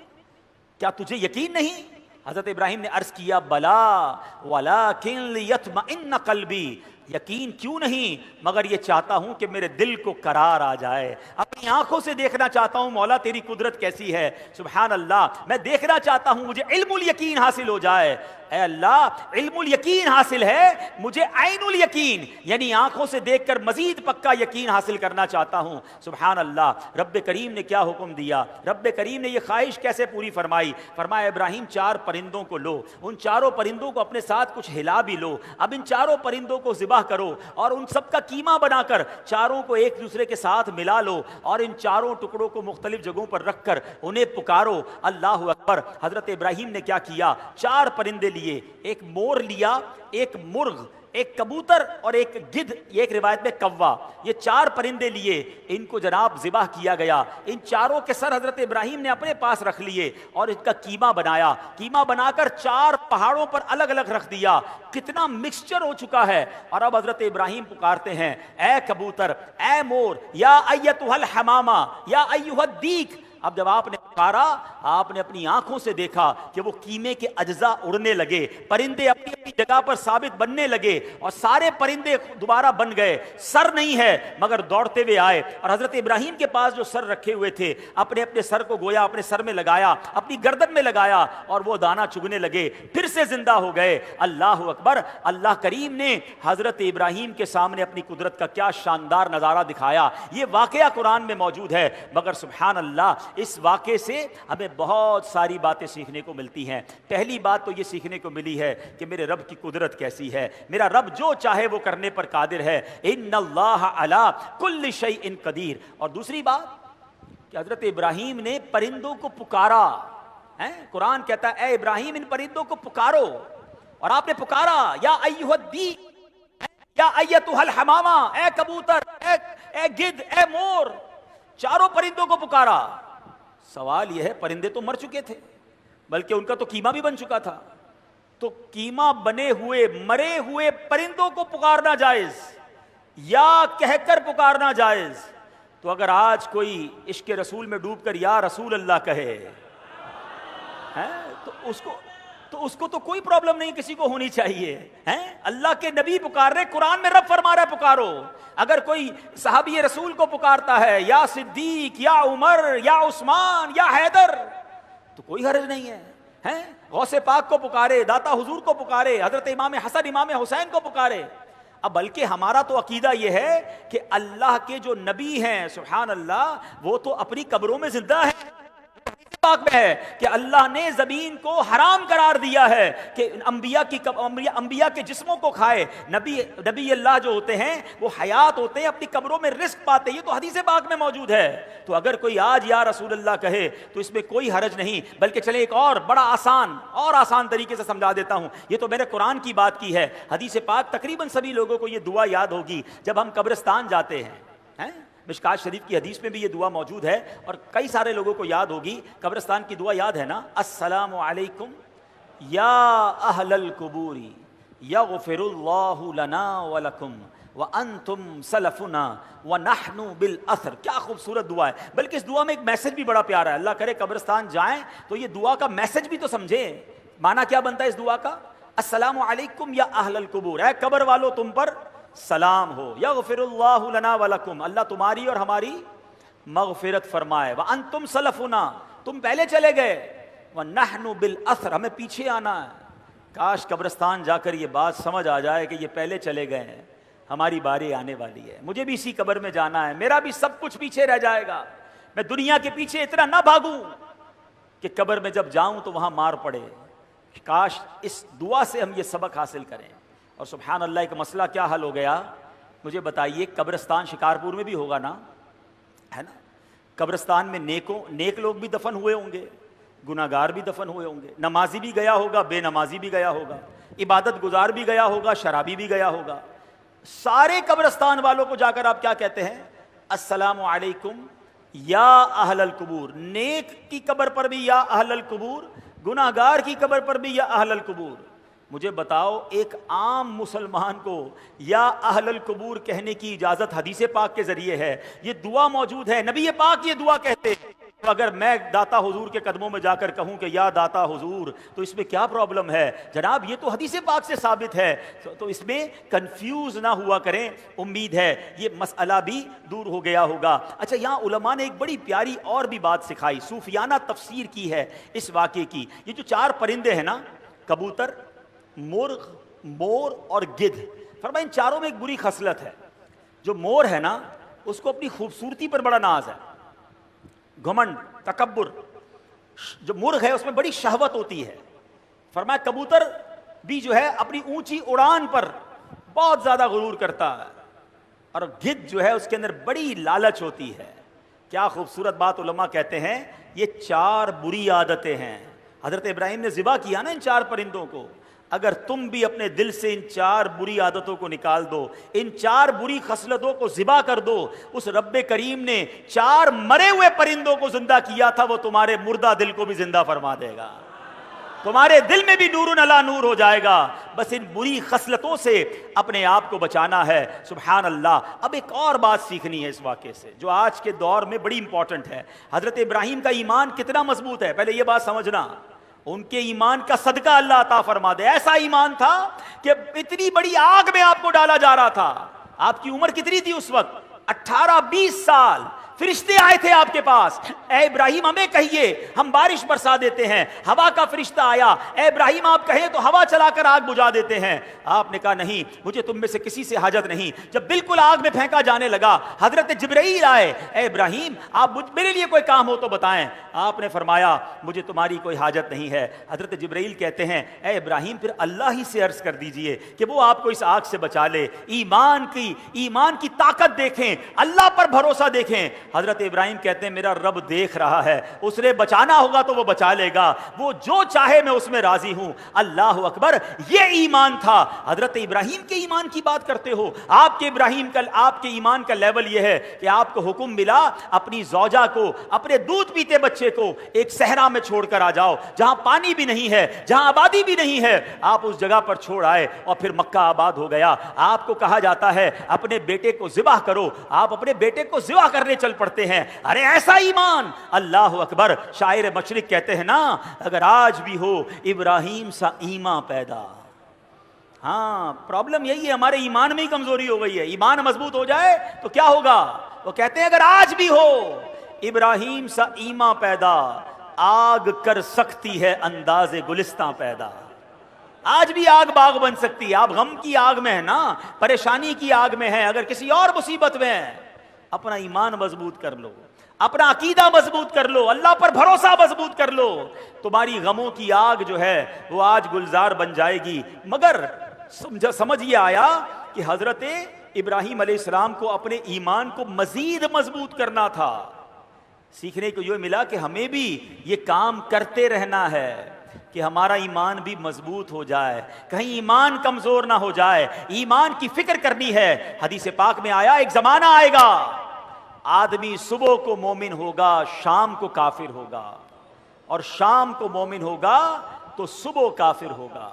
کیا تجھے یقین نہیں؟ حضرت ابراہیم نے عرض کیا بلا ولکن لیطمئن قلبی, یقین کیوں نہیں، مگر یہ چاہتا ہوں کہ میرے دل کو قرار آ جائے، اپنی آنکھوں سے دیکھنا چاہتا ہوں مولا تیری قدرت کیسی ہے، سبحان اللہ، میں دیکھنا چاہتا ہوں، مجھے علم الیقین حاصل ہو جائے۔ اے اللہ، علم الیقین حاصل ہے، مجھے عین الیقین یعنی آنکھوں سے دیکھ کر مزید پکا یقین حاصل کرنا چاہتا ہوں۔ سبحان اللہ، رب کریم نے کیا حکم دیا، رب کریم نے یہ خواہش کیسے پوری فرمائی، فرمایا ابراہیم 4 پرندوں کو لو، ان چاروں پرندوں کو اپنے ساتھ کچھ ہلا بھی لو، اب ان چاروں پرندوں کو ذبح کرو اور ان سب کا قیمہ بنا کر چاروں کو ایک دوسرے کے ساتھ ملا لو اور ان چاروں ٹکڑوں کو مختلف جگہوں پر رکھ کر انہیں پکارو، اللہ اکبر۔ حضرت ابراہیم نے کیا کیا، 4 پرندے لیے، ایک مور لیا، ایک مرغ، ایک کبوتر اور ایک گدھ، یہ ایک روایت میں کوا، یہ 4 پرندے لیے، ان کو جناب ذبح کیا گیا، ان چاروں کے سر حضرت ابراہیم نے اپنے پاس رکھ لیے اور ان کا قیمہ بنایا، قیمہ بنا کر 4 پہاڑوں پر الگ الگ رکھ دیا، کتنا مکسچر ہو چکا ہے، اور اب حضرت ابراہیم پکارتے ہیں، اے کبوتر، اے مور، یا ایتھا الحمامہ، یا ایھا الدیک۔ اب جب آپ نے پکارا، آپ نے اپنی آنکھوں سے دیکھا کہ وہ قیمے کے اجزاء اڑنے لگے، پرندے اپنی اپنی جگہ پر ثابت بننے لگے اور سارے پرندے دوبارہ بن گئے، سر نہیں ہے مگر دوڑتے ہوئے آئے، اور حضرت ابراہیم کے پاس جو سر رکھے ہوئے تھے اپنے اپنے سر کو گویا اپنے سر میں لگایا، اپنی گردن میں لگایا اور وہ دانہ چگنے لگے، پھر سے زندہ ہو گئے۔ اللہ اکبر، اللہ کریم نے حضرت ابراہیم کے سامنے اپنی قدرت کا کیا شاندار نظارہ دکھایا، یہ واقعہ قرآن میں موجود ہے، مگر سبحان اللہ اس واقعے سے ہمیں بہت ساری باتیں سیکھنے کو ملتی ہیں۔ پہلی بات تو یہ سیکھنے کو ملی ہے کہ میرے رب کی قدرت کیسی ہے، میرا رب جو چاہے وہ کرنے پر قادر ہے، ان اللہ علی کل شیء قدیر۔ اور دوسری بات کہ حضرت ابراہیم نے پرندوں کو پکارا، قرآن کہتا ہے اے ابراہیم ان پرندوں کو پکارو، اور آپ نے پکارا، یا ایھا الدیک، یا ایتھا الحمامہ، اے کبوتر، اے گدھ، اے مور، چاروں پرندوں کو پکارا۔ سوال یہ ہے، پرندے تو مر چکے تھے، بلکہ ان کا تو قیمہ بھی بن چکا تھا، تو قیمہ بنے ہوئے مرے ہوئے پرندوں کو پکارنا جائز یا کہہ کر پکارنا جائز؟ تو اگر آج کوئی عشق رسول میں ڈوب کر یا رسول اللہ کہے تو اس کو تو کوئی پرابلم نہیں کسی کو ہونی چاہیے، اللہ کے نبی پکار رہے، قرآن میں رب فرما رہا ہے پکارو۔ اگر کوئی صحابی رسول کو پکارتا ہے یا صدیق یا عمر یا عثمان یا حیدر تو کوئی حرج نہیں ہے، غوث پاک کو پکارے، داتا حضور کو پکارے، حضرت امام حسن امام حسین کو پکارے۔ اب بلکہ ہمارا تو عقیدہ یہ ہے کہ اللہ کے جو نبی ہیں سبحان اللہ وہ تو اپنی قبروں میں زندہ ہیں، پاک میں ہے کہ اللہ نے زمین کو حرام قرار دیا ہے کہ انبیاء کے جسموں کو کھائے، نبی اللہ جو ہوتے ہیں وہ حیات ہوتے ہیں، اپنی قبروں میں رزق پاتے، یہ تو حدیث پاک میں موجود ہے۔ تو اگر کوئی آج یا رسول اللہ کہے تو اس میں کوئی حرج نہیں، بلکہ چلے ایک اور بڑا آسان طریقے سے سمجھا دیتا ہوں، یہ تو میں نے قرآن کی بات کی ہے، حدیث پاک تقریباً سبھی لوگوں کو یہ دعا یاد ہوگی جب ہم قبرستان جاتے ہیں، مشکات شریف کی حدیث میں بھی یہ دعا موجود ہے اور کئی سارے لوگوں کو یاد ہوگی، قبرستان کی دعا یاد ہے نا، السلام علیکم یا اہل القبور یغفر اللہ لنا ولکم وانتم سلفنا ونحن بالاثر۔ کیا خوبصورت دعا ہے، بلکہ اس دعا میں ایک میسج بھی بڑا پیارا ہے، اللہ کرے قبرستان جائیں تو یہ دعا کا میسج بھی تو سمجھیں، معنی کیا بنتا ہے اس دعا کا، السلام علیکم یا اہل القبور، اے قبر والو تم پر سلام ہو، یغفر اللہ لنا ولکم، اللہ تمہاری اور ہماری مغفرت فرمائے، وانتم سلفنا، تم پہلے چلے گئے، ونحن بالاثر، ہمیں پیچھے آنا ہے۔ کاش قبرستان جا کر یہ بات سمجھ آ جائے کہ یہ پہلے چلے گئے ہیں، ہماری باری آنے والی ہے، مجھے بھی اسی قبر میں جانا ہے، میرا بھی سب کچھ پیچھے رہ جائے گا، میں دنیا کے پیچھے اتنا نہ بھاگوں کہ قبر میں جب جاؤں تو وہاں مار پڑے۔ کاش اس دعا سے ہم یہ سبق حاصل کریں۔ اور سبحان اللہ ایک مسئلہ کیا حل ہو گیا، مجھے بتائیے، قبرستان شکارپور میں بھی ہوگا نا، ہے نا، قبرستان میں نیک لوگ بھی دفن ہوئے ہوں گے، گناہگار بھی دفن ہوئے ہوں گے، نمازی بھی گیا ہوگا، بے نمازی بھی گیا ہوگا، عبادت گزار بھی گیا ہوگا، شرابی بھی گیا ہوگا۔ سارے قبرستان والوں کو جا کر آپ کیا کہتے ہیں، السلام علیکم یا اہل القبور، نیک کی قبر پر بھی یا اہل القبور، گناہگار کی قبر پر بھی یا اہل القبور۔ مجھے بتاؤ ایک عام مسلمان کو یا اہل القبور کہنے کی اجازت حدیث پاک کے ذریعے ہے، یہ دعا موجود ہے، نبی پاک یہ دعا کہتے ہیں، اگر میں داتا حضور کے قدموں میں جا کر کہوں کہ یا داتا حضور تو اس میں کیا پرابلم ہے؟ جناب یہ تو حدیث پاک سے ثابت ہے، تو اس میں کنفیوز نہ ہوا کریں۔ امید ہے یہ مسئلہ بھی دور ہو گیا ہوگا۔ اچھا، یہاں علماء نے ایک بڑی پیاری اور بھی بات سکھائی، صوفیانہ تفسیر کی ہے اس واقعے کی۔ یہ جو 4 پرندے ہیں نا، کبوتر، مرغ، مور اور گدھ، فرمایا ان چاروں میں ایک بری خصلت ہے۔ جو مور ہے نا، اس کو اپنی خوبصورتی پر بڑا ناز ہے، گھمنڈ، تکبر۔ جو مرغ ہے اس میں بڑی شہوت ہوتی ہے۔ فرمایا کبوتر بھی جو ہے اپنی اونچی اڑان پر بہت زیادہ غرور کرتا ہے، اور گدھ جو ہے اس کے اندر بڑی لالچ ہوتی ہے۔ کیا خوبصورت بات علماء کہتے ہیں، یہ 4 بری عادتیں ہیں۔ حضرت ابراہیم نے ذبح کیا نا ان 4 پرندوں کو، اگر تم بھی اپنے دل سے ان 4 بری عادتوں کو نکال دو، ان 4 بری خصلتوں کو ذبح کر دو، اس رب کریم نے 4 مرے ہوئے پرندوں کو زندہ کیا تھا، وہ تمہارے مردہ دل کو بھی زندہ فرما دے گا، تمہارے دل میں بھی نور علی نور ہو جائے گا۔ بس ان بری خصلتوں سے اپنے آپ کو بچانا ہے۔ سبحان اللہ۔ اب ایک اور بات سیکھنی ہے اس واقعے سے، جو آج کے دور میں بڑی امپورٹنٹ ہے۔ حضرت ابراہیم کا ایمان کتنا مضبوط ہے، پہلے یہ بات سمجھنا۔ ان کے ایمان کا صدقہ اللہ عطا فرما دے۔ ایسا ایمان تھا کہ اتنی بڑی آگ میں آپ کو ڈالا جا رہا تھا۔ آپ کی عمر کتنی تھی اس وقت؟ 18-20 سال۔ فرشتے آئے تھے آپ کے پاس، اے ابراہیم ہمیں کہیے ہم بارش برسا دیتے ہیں۔ ہوا کا فرشتہ آیا، اے ابراہیم آپ کہیں تو ہوا چلا کر آگ بجھا دیتے ہیں۔ آپ نے کہا نہیں، مجھے تم میں سے کسی سے حاجت نہیں۔ جب بالکل آگ میں پھینکا جانے لگا، حضرت جبرائیل آئے، اے ابراہیم آپ میرے لیے کوئی کام ہو تو بتائیں۔ آپ نے فرمایا مجھے تمہاری کوئی حاجت نہیں ہے۔ حضرت جبرائیل کہتے ہیں اے ابراہیم پھر اللہ ہی سے عرض کر دیجئے کہ وہ آپ کو اس آگ سے بچا لے۔ ایمان کی طاقت دیکھیں، اللہ پر بھروسہ دیکھیں۔ حضرت ابراہیم کہتے ہیں میرا رب دیکھ رہا ہے، اس نے بچانا ہوگا تو وہ بچا لے گا، وہ جو چاہے میں اس میں راضی ہوں۔ اللہ اکبر۔ یہ ایمان تھا۔ حضرت ابراہیم کے ایمان کی بات کرتے ہو، آپ کے ایمان کا لیول یہ ہے کہ آپ کو حکم ملا اپنی زوجہ کو، اپنے دودھ پیتے بچے کو ایک صحرا میں چھوڑ کر آ جاؤ، جہاں پانی بھی نہیں ہے، جہاں آبادی بھی نہیں ہے۔ آپ اس جگہ پر چھوڑ آئے اور پھر مکہ آباد ہو گیا۔ آپ کو کہا جاتا ہے اپنے بیٹے کو ذبح کرو، آپ اپنے بیٹے کو ذبح کرنے چل پڑتے ہیں۔ ارے ایسا ایمان! اللہ اکبر۔ شاعر مشرق کہتے ہیں نا، اگر آج بھی ہو ابراہیم سا ایمان پیدا۔ ہاں، پرابلم یہی ہے، ہمارے ایمان میں ہی کمزوری ہو گئی ہے۔ ایمان مضبوط ہو جائے تو کیا ہوگا؟ وہ کہتے ہیں اگر آج بھی ہو ابراہیم سا ایمان پیدا، آگ کر سکتی ہے انداز گلستان پیدا۔ آج بھی آگ باغ بن سکتی ہے۔ آپ غم کی آگ میں ہیں نا، پریشانی کی آگ میں ہیں، اگر کسی اور مصیبت میں ہیں، اپنا ایمان مضبوط کر لو، اپنا عقیدہ مضبوط کر لو، اللہ پر بھروسہ مضبوط کر لو، تمہاری غموں کی آگ جو ہے وہ آج گلزار بن جائے گی۔ مگر سمجھ یہ آیا کہ حضرت ابراہیم علیہ السلام کو اپنے ایمان کو مزید مضبوط کرنا تھا۔ سیکھنے کو یہ ملا کہ ہمیں بھی یہ کام کرتے رہنا ہے کہ ہمارا ایمان بھی مضبوط ہو جائے، کہیں ایمان کمزور نہ ہو جائے۔ ایمان کی فکر کرنی ہے۔ حدیث پاک میں آیا ایک زمانہ آئے گا، آدمی صبح کو مومن ہوگا، شام کو کافر ہوگا، اور شام کو مومن ہوگا تو صبح کافر ہوگا۔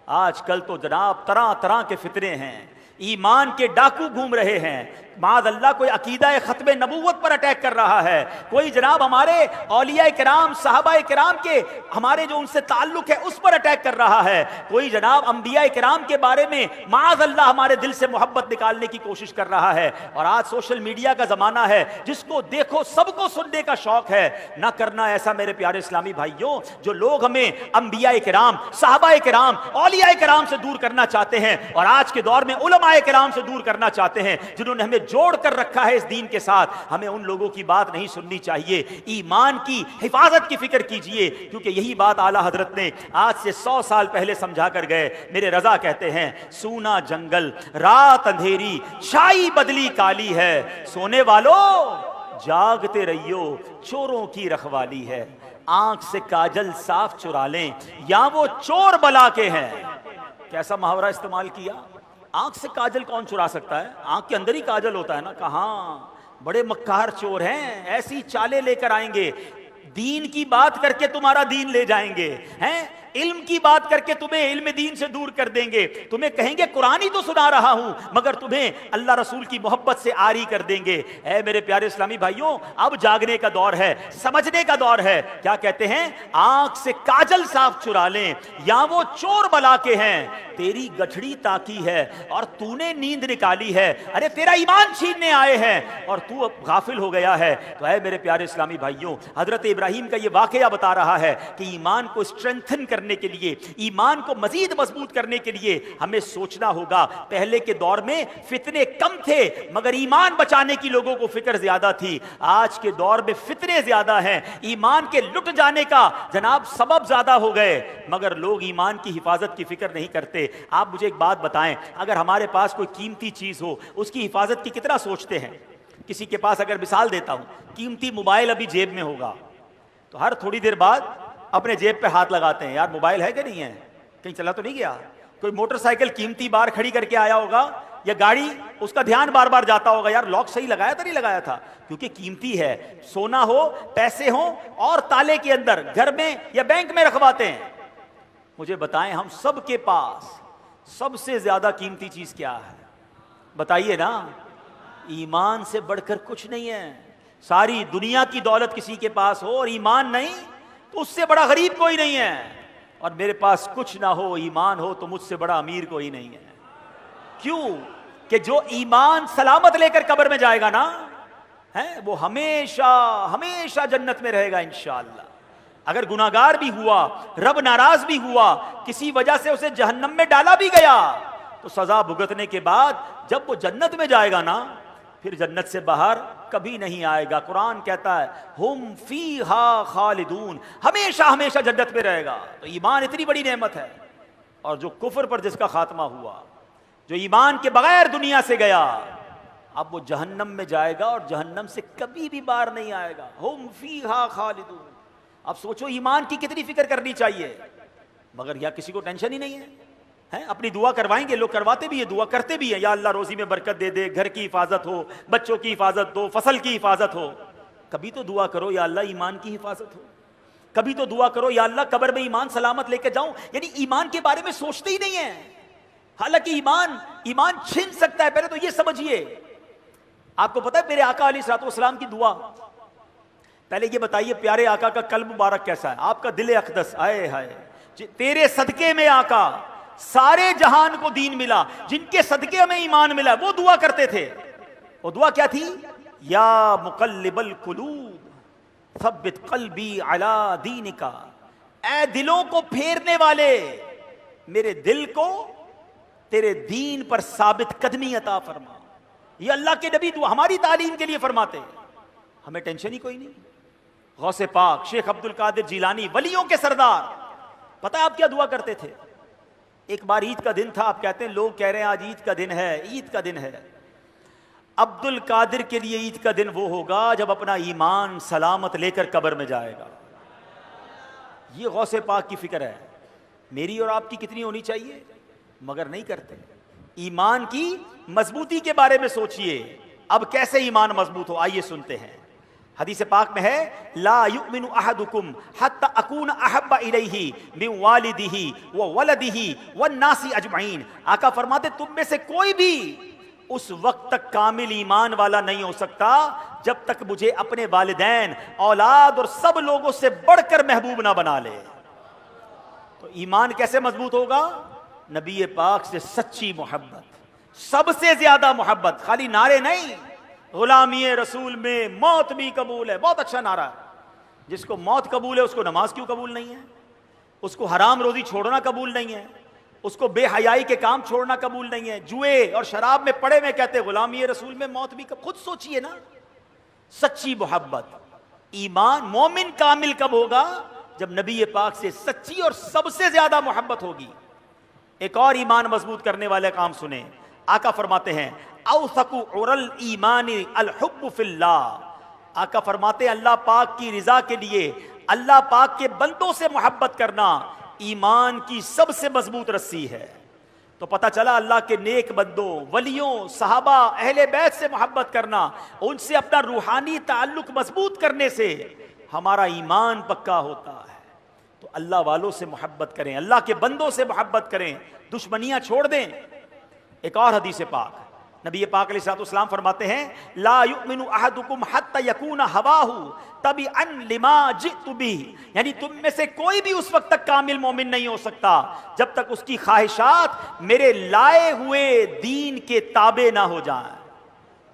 آج کل تو جناب طرح طرح کے فتنے ہیں، ایمان کے ڈاکو گھوم رہے ہیں۔ معاذ اللہ کوئی عقیدہ ختم نبوت پر اٹیک کر رہا ہے، کوئی جناب ہمارے اولیاء کرام صحابہ کرام کے ہمارے جو ان سے تعلق ہے اس پر اٹیک کر رہا ہے، کوئی جناب انبیاء کرام کے بارے میں معاذ اللہ ہمارے دل سے محبت نکالنے کی کوشش کر رہا ہے۔ اور آج سوشل میڈیا کا زمانہ ہے، جس کو دیکھو سب کو سننے کا شوق ہے۔ نہ کرنا ایسا میرے پیارے اسلامی بھائیوں، جو لوگ ہمیں انبیاء کرام صحابہ کرام اولیاء کرام سے دور کرنا چاہتے ہیں، اور آج کے دور میں علماء کرام سے دور کرنا چاہتے ہیں، جنہوں نے ہمیں جوڑ کر رکھا ہے اس دین کے ساتھ، ہمیں ان لوگوں کی بات نہیں سننی چاہیے۔ ایمان کی حفاظت کی فکر کیجئے، کیونکہ یہی بات اعلیٰ حضرت نے آج سے 100 سال پہلے سمجھا کر گئے۔ میرے رضا کہتے ہیں سونا جنگل رات اندھیری چھائی بدلی کالی ہے، سونے والوں جاگتے رہیو چوروں کی رکھوالی ہے، آنکھ سے کاجل صاف چرا لیں یا وہ چور بلا کے ہیں۔ کیسا محاورہ استعمال کیا؟ آنکھ سے کاجل کون چرا سکتا ہے؟ آنکھ کے اندر ہی کاجل ہوتا ہے نا۔ کہاں بڑے مکار چور ہیں، ایسی چالیں لے کر آئیں گے، دین کی بات کر کے تمہارا دین لے جائیں گے ہیں۔ علم کی بات کر کے تمہیں علم دین سے دور کر دیں گے, تمہیں کہیں گے قرآن ہی تو سنا رہا ہوں, مگر تمہیں اللہ رسول کی محبت سے عاری کر دیں گے. اے میرے پیارے اسلامی بھائیوں, اب جاگنے کا دور ہے, سمجھنے کا دور ہے. کیا کہتے ہیں, آنکھ سے کاجل صاف چرا لیں, یا وہ چور بلا کے ہیں, تیری گٹھڑی تاکی ہے اور تو نے نیند نکالی ہے. ارے تیرا ایمان چھیننے آئے ہیں اور تو اب غافل ہو گیا ہے. تو اے میرے پیارے اسلامی بھائیوں, حضرت ابراہیم کا یہ واقعہ بتا رہا ہے کہ ایمان کو اسٹرینتھن کرنے کے لیے, ایمان کو مزید مضبوط کرنے کے لیے ہمیں سوچنا ہوگا. پہلے کے دور میں فتنے کم تھے مگر ایمان بچانے کی لوگوں کو فکر زیادہ تھی. آج کے دور میں فتنے زیادہ ہیں, ایمان کے لٹ جانے کا جناب سبب زیادہ ہو گئے, مگر لوگ ایمان کی حفاظت کی فکر نہیں کرتے. آپ مجھے ایک بات بتائیں, اگر ہمارے پاس کوئی قیمتی چیز ہو, اس کی حفاظت کی کتنا سوچتے ہیں؟ کسی کے پاس اگر مثال دیتا ہوں, قیمتی موبائل ابھی جیب میں ہوگا تو ہر تھوڑی دیر بعد اپنے جیب پہ ہاتھ لگاتے ہیں, یار موبائل ہے کہ نہیں ہے, کہیں چلا تو نہیں گیا. کوئی موٹر سائیکل قیمتی بار کھڑی کر کے آیا ہوگا یا گاڑی, اس کا دھیان بار بار جاتا ہوگا, یار لاک صحیح لگایا تھا نہیں لگایا تھا, کیونکہ قیمتی ہے. سونا ہو, پیسے ہوں اور تالے کے اندر گھر میں یا بینک میں رکھواتے ہیں. مجھے بتائیں, ہم سب کے پاس سب سے زیادہ قیمتی چیز کیا ہے؟ بتائیے نا. ایمان سے بڑھ کر کچھ نہیں ہے. ساری دنیا کی دولت کسی کے پاس ہو اور ایمان نہیں تو اس سے بڑا غریب کوئی نہیں ہے. اور میرے پاس کچھ نہ ہو, ایمان ہو, تو مجھ سے بڑا امیر کوئی نہیں ہے. کیوں؟ کہ جو ایمان سلامت لے کر قبر میں جائے گا نا, وہ ہمیشہ ہمیشہ جنت میں رہے گا انشاءاللہ. اگر گناہگار بھی ہوا, رب ناراض بھی ہوا, کسی وجہ سے اسے جہنم میں ڈالا بھی گیا, تو سزا بھگتنے کے بعد جب وہ جنت میں جائے گا نا, پھر جنت سے باہر کبھی نہیں آئے گا. قرآن کہتا ہے ہم فیہا خالدون, ہمیشہ ہمیشہ جنت میں رہے گا. تو ایمان اتنی بڑی نعمت ہے. اور جو کفر پر جس کا خاتمہ ہوا, جو ایمان کے بغیر دنیا سے گیا, اب وہ جہنم میں جائے گا اور جہنم سے کبھی بھی باہر نہیں آئے گا. ہم فیہا خالدون. اب سوچو ایمان کی کتنی فکر کرنی چاہیے, مگر یا کسی کو ٹینشن ہی نہیں ہے. اپنی دعا کروائیں گے, لوگ کرواتے بھی ہیں, دعا کرتے بھی ہیں, یا اللہ روزی میں برکت دے دے, گھر کی حفاظت ہو, بچوں کی حفاظت ہو, فصل کی حفاظت ہو. کبھی تو دعا کرو یا اللہ ایمان کی حفاظت ہو. کبھی تو دعا کرو یا اللہ قبر میں ایمان سلامت لے کے جاؤں. یعنی ایمان کے بارے میں سوچتے ہی نہیں ہیں. حالانکہ ایمان چھن سکتا ہے. پہلے تو یہ سمجھیے, آپ کو پتا ہے میرے آقا علیہ الصلوۃ والسلام کی دعا, پہلے یہ بتائیے پیارے آقا کا قلب مبارک کیسا ہے, آپ کا دل اقدس, آئے ہائے تیرے صدقے میں آقا سارے جہان کو دین ملا, جن کے صدقے ہمیں ایمان ملا. وہ دعا کرتے تھے. وہ دعا کیا تھی؟ یا مقلب القلوب ثبت قلبی علی دینک, اے دلوں کو پھیرنے والے, میرے دل کو تیرے دین پر ثابت قدمی عطا فرما. یہ اللہ کے نبی دعا ہماری تعلیم کے لیے فرماتے. ہمیں ٹینشن ہی کوئی نہیں. غوث پاک شیخ عبد القادر جیلانی, ولیوں کے سردار, پتہ آپ کیا دعا کرتے تھے؟ ایک بار عید کا دن تھا, آپ کہتے ہیں لوگ کہہ رہے ہیں آج عید کا دن ہے, عید کا دن ہے. عبد القادر کے لیے عید کا دن وہ ہوگا جب اپنا ایمان سلامت لے کر قبر میں جائے گا. یہ غوث پاک کی فکر ہے. میری اور آپ کی کتنی ہونی چاہیے, مگر نہیں کرتے. ایمان کی مضبوطی کے بارے میں سوچئے. اب کیسے ایمان مضبوط ہو, آئیے سنتے ہیں. حدیث پاک میں ہے لا یؤمن احدکم حتی اکون احب الیہ من والدہ وولدہ والناس اجمعین. آقا فرماتے تم میں سے کوئی بھی اس وقت تک کامل ایمان والا نہیں ہو سکتا جب تک مجھے اپنے والدین, اولاد اور سب لوگوں سے بڑھ کر محبوب نہ بنا لے. تو ایمان کیسے مضبوط ہوگا؟ نبی پاک سے سچی محبت, سب سے زیادہ محبت. خالی نعرے نہیں, غلامی رسول میں موت بھی قبول ہے. بہت اچھا نعرہ ہے. جس کو موت قبول ہے اس کو نماز کیوں قبول نہیں ہے؟ اس کو حرام روزی چھوڑنا قبول نہیں ہے؟ اس کو بے حیائی کے کام چھوڑنا قبول نہیں ہے؟ جوئے اور شراب میں پڑے میں کہتے غلامی رسول میں موت بھی خود سوچئے نا. سچی محبت. ایمان مومن کامل کب ہوگا؟ جب نبی پاک سے سچی اور سب سے زیادہ محبت ہوگی. ایک اور ایمان مضبوط کرنے والے کام سنیں. آقا فرماتے ہیں اوثق عر الایمان الحب فی اللہ. آقا فرماتے ہیں اللہ پاک کی رضا کے لیے اللہ پاک کے بندوں سے محبت کرنا ایمان کی سب سے مضبوط رسی ہے. تو پتہ چلا اللہ کے نیک بندوں, ولیوں, صحابہ, اہل بیت سے محبت کرنا, ان سے اپنا روحانی تعلق مضبوط کرنے سے ہمارا ایمان پکا ہوتا ہے. تو اللہ والوں سے محبت کریں، اللہ کے بندوں سے محبت کریں، دشمنیاں چھوڑ دیں۔ ایک اور حدیث پاک نبی پاک علیہ الصلوۃ والسلام فرماتے ہیں لا یؤمن احدکم حتی یکون ہواہ تبعا لما جئت بہ، یعنی تم میں سے کوئی بھی اس وقت تک کامل مومن نہیں ہو سکتا جب تک اس کی خواہشات میرے لائے ہوئے دین کے تابع نہ ہو جائیں۔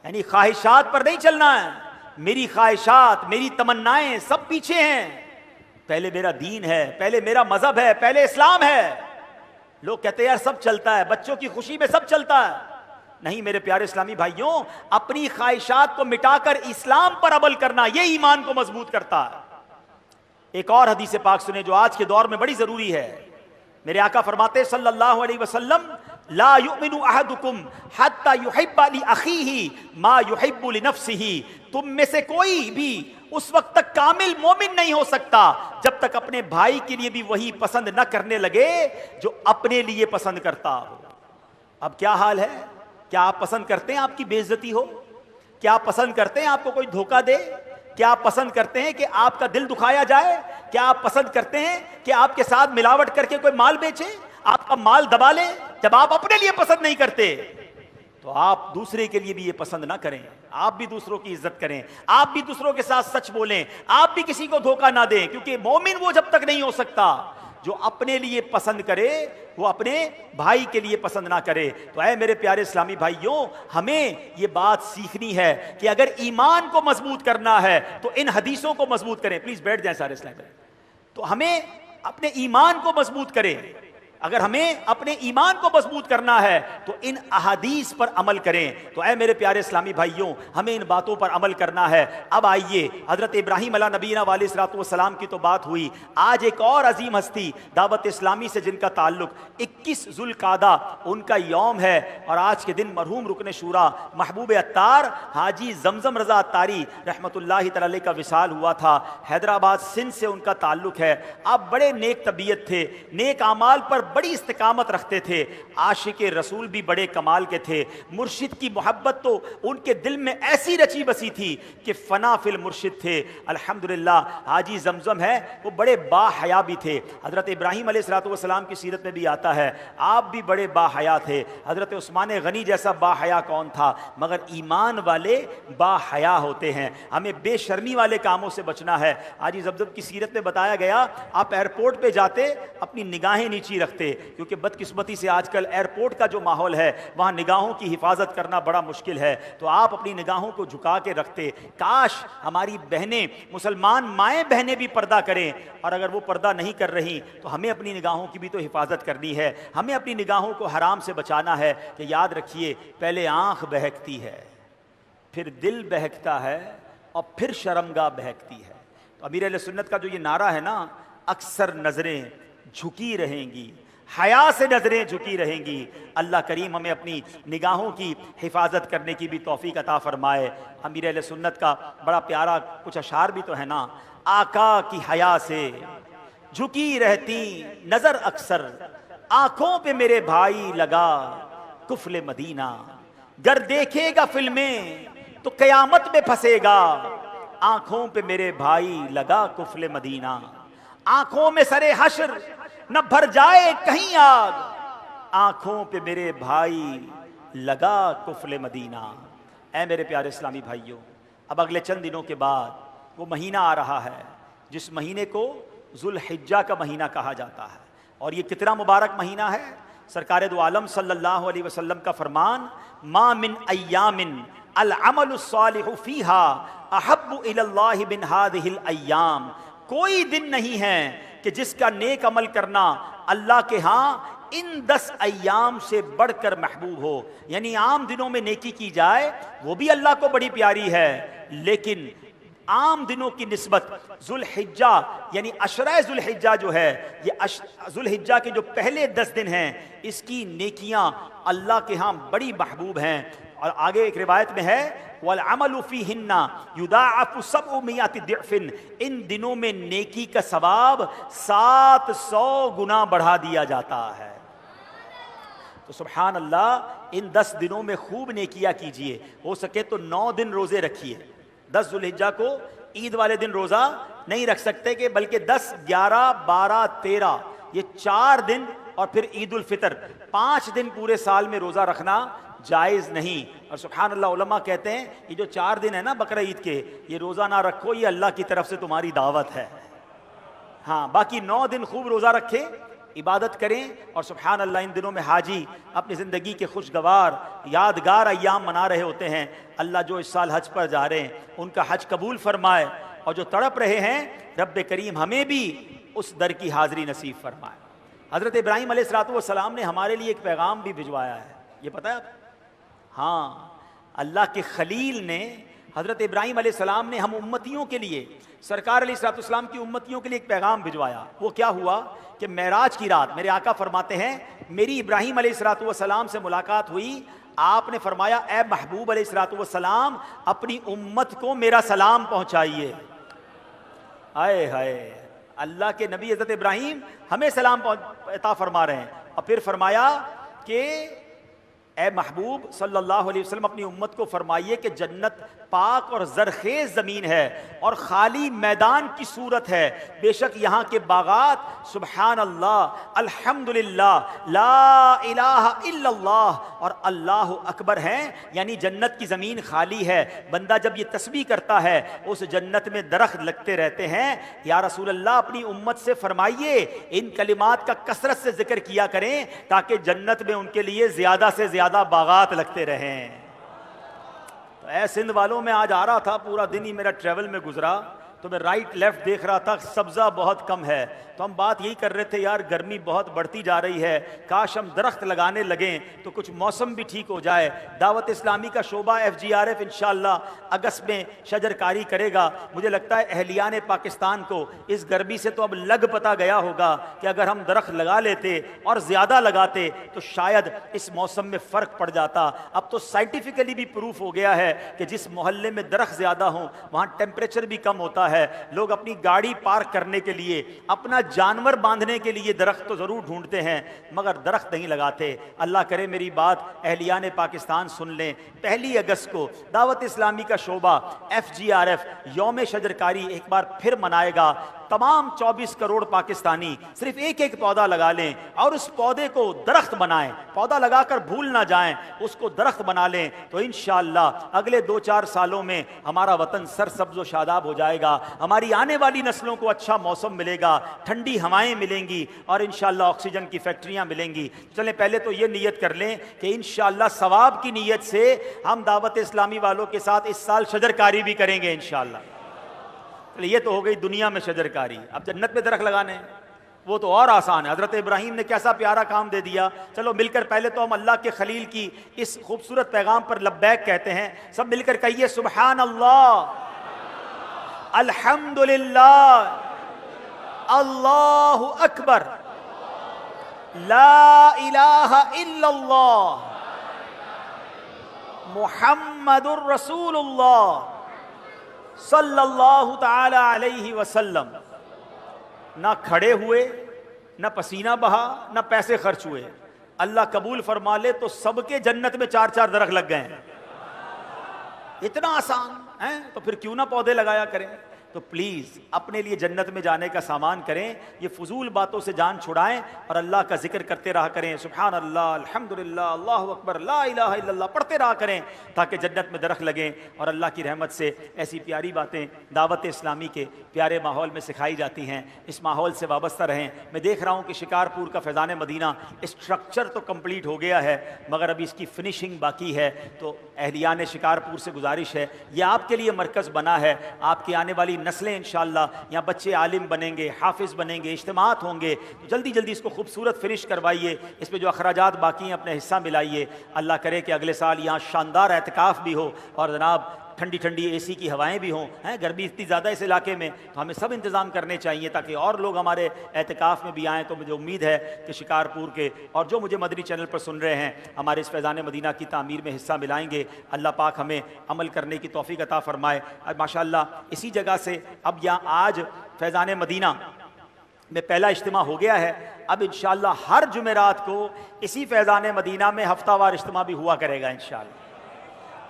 یعنی خواہشات پر نہیں چلنا ہے، میری خواہشات میری تمنائیں سب پیچھے ہیں، پہلے میرا دین ہے، پہلے میرا مذہب ہے، پہلے اسلام ہے۔ لوگ کہتے ہیں یار سب چلتا ہے، بچوں کی خوشی میں سب چلتا ہے، نہیں میرے پیارے اسلامی بھائیوں، اپنی خواہشات کو مٹا کر اسلام پر عمل کرنا یہ ایمان کو مضبوط کرتا ہے۔ ایک اور حدیث پاک سنیں جو آج کے دور میں بڑی ضروری ہے۔ میرے آقا فرماتے صلی اللہ علیہ وسلم لا یؤمن احدکم حتی یحب لاخیہ ما یحب لنفسہ، تم میں سے کوئی بھی اس وقت تک کامل مومن نہیں ہو سکتا جب تک اپنے بھائی کے لیے بھی وہی پسند نہ کرنے لگے جو اپنے لیے پسند کرتا ہو۔ اب کیا حال ہے؟ کیا آپ پسند کرتے ہیں آپ کی بے عزتی ہو؟ کیا آپ پسند کرتے ہیں آپ کو کوئی دھوکہ دے؟ کیا آپ پسند کرتے ہیں کہ آپ کا دل دکھایا جائے؟ کیا آپ پسند کرتے ہیں کہ آپ کے ساتھ ملاوٹ کر کے کوئی مال بیچے، آپ کا مال دبا لے؟ جب آپ اپنے لیے پسند نہیں کرتے تو آپ دوسرے کے لیے بھی یہ پسند نہ کریں۔ آپ بھی دوسروں کی عزت کریں، آپ بھی دوسروں کے ساتھ سچ بولیں، آپ بھی کسی کو دھوکہ نہ دیں، کیونکہ مومن وہ جب تک نہیں ہو سکتا جو اپنے لیے پسند کرے وہ اپنے بھائی کے لیے پسند نہ کرے۔ تو اے میرے پیارے اسلامی بھائیوں، ہمیں یہ بات سیکھنی ہے کہ اگر ایمان کو مضبوط کرنا ہے تو ان حدیثوں کو مضبوط کریں۔ پلیز بیٹھ جائیں سارے اسلام بھائی۔ تو ہمیں اپنے ایمان کو مضبوط کریں، اگر ہمیں اپنے ایمان کو مضبوط کرنا ہے تو ان احادیث پر عمل کریں۔ تو اے میرے پیارے اسلامی بھائیوں، ہمیں ان باتوں پر عمل کرنا ہے۔ اب آئیے، حضرت ابراہیم علیہ نبینا علیہ الصلوۃ والسلام کی تو بات ہوئی، آج ایک اور عظیم ہستی دعوت اسلامی سے جن کا تعلق 21 ذوالقعدہ ان کا یوم ہے، اور آج کے دن مرحوم رکن شورا محبوب عطار حاجی زمزم رضا عطاری رحمۃ اللہ تعالی علیہ کا وصال ہوا تھا۔ حیدرآباد سندھ سے ان کا تعلق ہے۔ آپ بڑے نیک طبیعت تھے، نیک اعمال پر بڑی استقامت رکھتے تھے، عاشق رسول بھی بڑے کمال کے تھے۔ مرشد کی محبت تو ان کے دل میں ایسی رچی بسی تھی کہ فنا فی المرشد تھے۔ الحمدللہ حاجی زمزم ہے وہ بڑے با حیا بھی تھے۔ حضرت ابراہیم علیہ الصلوۃ والسلام کی سیرت میں بھی آتا ہے آپ بھی بڑے با حیا تھے۔ حضرت عثمان غنی جیسا با حیا کون تھا؟ مگر ایمان والے با حیا ہوتے ہیں۔ ہمیں بے شرمی والے کاموں سے بچنا ہے۔ حاجی زمزم کی سیرت میں بتایا گیا آپ ایئرپورٹ پہ جاتے اپنی نگاہیں نیچی رکھتے، کیونکہ بدقسمتی سے آج کل ایئرپورٹ کا جو ماحول ہے وہاں نگاہوں کی حفاظت کرنا بڑا مشکل ہے، تو آپ اپنی نگاہوں کو جھکا کے رکھتے۔ کاش ہماری بہنیں، مسلمان مائیں بہنیں بھی پردہ کریں، اور اگر وہ پردہ نہیں کر رہی تو ہمیں اپنی نگاہوں کی بھی تو حفاظت کرنی ہے، ہمیں اپنی نگاہوں کو حرام سے بچانا ہے۔ کہ یاد رکھیے پہلے آنکھ بہکتی ہے، پھر دل بہکتا ہے، اور پھر شرمگاہ بہکتی ہے۔ تو امیر اہل سنت کا جو یہ نعرہ ہے نا، اکثر نظریں جھکی رہیں گی، حیا سے نظریں جھکی رہیں گی۔ اللہ کریم ہمیں اپنی نگاہوں کی حفاظت کرنے کی بھی توفیق عطا فرمائے۔ امیر اہل سنت کا بڑا پیارا کچھ اشعار بھی تو ہے نا، آقا کی حیا سے جھکی رہتی نظر اکثر، آنکھوں پہ میرے بھائی لگا کفل مدینہ، گر دیکھے گا فلمیں تو قیامت میں پھنسے گا، آنکھوں پہ میرے بھائی لگا کفل مدینہ، آنکھوں میں سرے حشر نہ بھر جائے کہیں آگ، آنکھوں پہ میرے بھائی لگا کفل مدینہ۔ اے میرے پیارے اسلامی بھائیوں، اب اگلے چند دنوں کے بعد وہ مہینہ آ رہا ہے جس مہینے کو ذوالحجہ کا مہینہ کہا جاتا ہے، اور یہ کتنا مبارک مہینہ ہے۔ سرکار دو عالم صلی اللہ علیہ وسلم کا فرمان، ما من ایام العمل الصالح فیہا احب الی اللہ من ہذہ الایام، کوئی دن نہیں ہے کہ جس کا نیک عمل کرنا اللہ کے ہاں ان 10 ایام سے بڑھ کر محبوب ہو۔ یعنی عام دنوں میں نیکی کی جائے وہ بھی اللہ کو بڑی پیاری ہے، لیکن عام دنوں کی نسبت ذوالحجہ یعنی عشرہ ذوالحجہ جو ہے، یہ ذوالحجہ کے جو پہلے 10 دن ہیں اس کی نیکیاں اللہ کے ہاں بڑی محبوب ہیں۔ اور آگے ایک روایت میں ہے وَالْعَمَلُ فِيهِنَّ يُضَاعَفُ 700 ضِعْفٍ، ان دنوں میں نیکی کا ثواب 700 گنا بڑھا دیا جاتا ہے۔ تو سبحان اللہ، ان 10 دنوں میں خوب نیکیاں کیجئے، ہو سکے تو 9 دن روزے رکھیے، 10 ذوالحجہ کو عید والے دن روزہ نہیں رکھ سکتے کہ بلکہ 10 11 12 13 یہ 4 دن اور پھر عید الفطر 5 دن پورے سال میں روزہ رکھنا جائز نہیں. اور سبحان اللہ علماء کہتے ہیں یہ جو 4 دن ہے نا بقرہ عید کے، یہ روزہ نہ رکھو، یہ اللہ کی طرف سے تمہاری دعوت ہے. ہاں باقی 9 دن خوب روزہ رکھیں، عبادت کریں، اور سبحان اللہ ان دنوں میں حاجی اپنی زندگی کے خوشگوار یادگار ایام منا رہے ہوتے ہیں. اللہ جو اس سال حج پر جا رہے ہیں ان کا حج قبول فرمائے، اور جو تڑپ رہے ہیں رب کریم ہمیں بھی اس در کی حاضری نصیب فرمائے. حضرت ابراہیم علیہ السلام نے ہمارے لیے ایک پیغام بھی بھجوایا ہے، یہ پتہ ہے آپ؟ ہاں اللہ کے خلیل نے، حضرت ابراہیم علیہ السلام نے ہم امتیوں کے لیے، سرکار علیہ السلام کی امتیوں کے لیے ایک پیغام بھجوایا. وہ کیا ہوا کہ معراج کی رات میرے آقا فرماتے ہیں میری ابراہیم علیہ السلام سے ملاقات ہوئی. آپ نے فرمایا اے محبوب علیہ السلام اپنی امت کو میرا سلام پہنچائیے. ہائے ہائے، اللہ کے نبی حضرت ابراہیم ہمیں سلام عطا فرما رہے ہیں. اور پھر فرمایا کہ اے محبوب صلی اللہ علیہ وسلم اپنی امت کو فرمائیے کہ جنت پاک اور زرخیز زمین ہے اور خالی میدان کی صورت ہے. بے شک یہاں کے باغات سبحان اللہ الحمدللہ لا الہ الا اللہ اور اللہ اکبر ہیں. یعنی جنت کی زمین خالی ہے. بندہ جب یہ تسبیح کرتا ہے اس جنت میں درخت لگتے رہتے ہیں. یا رسول اللہ اپنی امت سے فرمائیے ان کلمات کا کثرت سے ذکر کیا کریں تاکہ جنت میں ان کے لیے زیادہ سے زیادہ باغات لگتے رہیں. تو اے سندھ والوں، میں آج آ رہا تھا، پورا دن ہی میرا ٹریول میں گزرا، تو میں رائٹ لیفٹ دیکھ رہا تھا سبزہ بہت کم ہے. تو ہم بات یہی کر رہے تھے یار گرمی بہت بڑھتی جا رہی ہے، کاش ہم درخت لگانے لگیں تو کچھ موسم بھی ٹھیک ہو جائے. دعوت اسلامی کا شعبہ FGRF انشاءاللہ اگست میں شجر کاری کرے گا. مجھے لگتا ہے اہلیان پاکستان کو اس گرمی سے تو اب لگ پتا گیا ہوگا کہ اگر ہم درخت لگا لیتے اور زیادہ لگاتے تو شاید اس موسم میں فرق پڑ جاتا. اب تو سائنٹیفکلی بھی پروف ہو گیا ہے کہ جس محلے میں درخت زیادہ ہوں وہاں ٹیمپریچر بھی کم ہوتا ہے. لوگ اپنی گاڑی پارک کرنے کے لیے، اپنا جانور باندھنے کے لیے درخت تو ضرور ڈھونڈتے ہیں مگر درخت نہیں لگاتے. اللہ کرے میری بات اہلیان پاکستان سن لیں. 1 اگست کو دعوت اسلامی کا شعبہ FGRF یوم شجرکاری ایک بار پھر منائے گا. تمام 24 کروڑ پاکستانی صرف ایک ایک پودا لگا لیں اور اس پودے کو درخت بنائیں. پودا لگا کر بھول نہ جائیں، اس کو درخت بنا لیں تو انشاءاللہ اگلے 2-4 سالوں میں ہمارا وطن سرسبز و شاداب ہو جائے گا. ہماری آنے والی نسلوں کو اچھا موسم ملے گا، ٹھنڈی ہوائیں ملیں گی اور انشاءاللہ آکسیجن کی فیکٹریاں ملیں گی. چلیں پہلے تو یہ نیت کر لیں کہ انشاءاللہ ثواب کی نیت سے ہم دعوت اسلامی والوں کے ساتھ اس سال شجرکاری بھی کریں گے انشاءاللہ. یہ تو ہو گئی دنیا میں شجرکاری. اب جنت میں درخت لگانے وہ تو اور آسان ہے. حضرت ابراہیم نے کیسا پیارا کام دے دیا. چلو مل کر پہلے تو ہم اللہ کے خلیل کی اس خوبصورت پیغام پر لبیک کہتے ہیں. سب مل کر کہیے سبحان اللہ الحمدللہ اللہ اکبر لا الہ الا اللہ محمد الرسول اللہ صلی اللہ تعالی علیہ وسلم. نہ کھڑے ہوئے، نہ پسینہ بہا، نہ پیسے خرچ ہوئے. اللہ قبول فرما لے تو سب کے جنت میں 4-4 درخت لگ گئے ہیں. اتنا آسان ہے تو پھر کیوں نہ پودے لگایا کریں. تو پلیز اپنے لیے جنت میں جانے کا سامان کریں. یہ فضول باتوں سے جان چھڑائیں اور اللہ کا ذکر کرتے رہا کریں. سبحان اللہ الحمدللہ اللہ اکبر لا الہ الا اللہ پڑھتے رہا کریں تاکہ جنت میں درخت لگیں. اور اللہ کی رحمت سے ایسی پیاری باتیں دعوت اسلامی کے پیارے ماحول میں سکھائی جاتی ہیں. اس ماحول سے وابستہ رہیں. میں دیکھ رہا ہوں کہ شکارپور کا فیضان مدینہ اسٹرکچر تو کمپلیٹ ہو گیا ہے مگر ابھی اس کی فنشنگ باقی ہے. تو اہلیان شکارپور سے گزارش ہے یہ آپ کے لیے مرکز بنا ہے. آپ کی آنے والی نسلیں انشاءاللہ یہاں بچے عالم بنیں گے، حافظ بنیں گے، اجتماعات ہوں گے. جلدی جلدی اس کو خوبصورت فنش کروائیے. اس پہ جو اخراجات باقی ہیں اپنے حصہ ملائیے. اللہ کرے کہ اگلے سال یہاں شاندار اعتکاف بھی ہو اور جناب ٹھنڈی ٹھنڈی اے سی کی ہوائیں بھی ہوں. گرمی اتنی زیادہ اس علاقے میں تو ہمیں سب انتظام کرنے چاہیے تاکہ اور لوگ ہمارے اعتکاف میں بھی آئیں. تو مجھے امید ہے کہ شکارپور کے اور جو مجھے مدنی چینل پر سن رہے ہیں ہمارے اس فیضان مدینہ کی تعمیر میں حصہ ملائیں گے. اللہ پاک ہمیں عمل کرنے کی توفیق عطا فرمائے. اور ماشاءاللہ اسی جگہ سے اب یہاں آج فیضان مدینہ میں پہلا اجتماع ہو گیا ہے. اب انشاءاللہ ہر جمعرات کو اسی فیضان مدینہ میں ہفتہ وار اجتماع بھی ہوا کرے گا انشاءاللہ.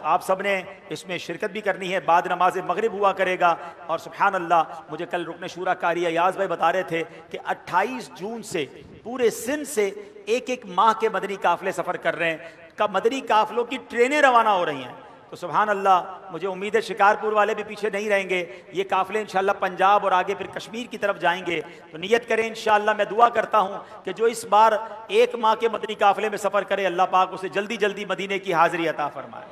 آپ سب نے اس میں شرکت بھی کرنی ہے، بعد نماز مغرب ہوا کرے گا. اور سبحان اللہ، مجھے کل رکن شورا قاری ایاز بھائی بتا رہے تھے کہ 28 جون سے پورے سندھ سے ایک ماہ کے مدنی قافلے سفر کر رہے ہیں، مدنی قافلوں کی ٹرینیں روانہ ہو رہی ہیں. تو سبحان اللہ، مجھے امید ہے شکارپور والے بھی پیچھے نہیں رہیں گے. یہ قافلے انشاءاللہ پنجاب اور آگے پھر کشمیر کی طرف جائیں گے. تو نیت کریں انشاءاللہ. میں دعا کرتا ہوں کہ جو اس بار 1 ماہ کے مدنی قافلے میں سفر کرے، اللہ پاک اسے جلدی جلدی مدینے کی حاضری عطا فرمائے.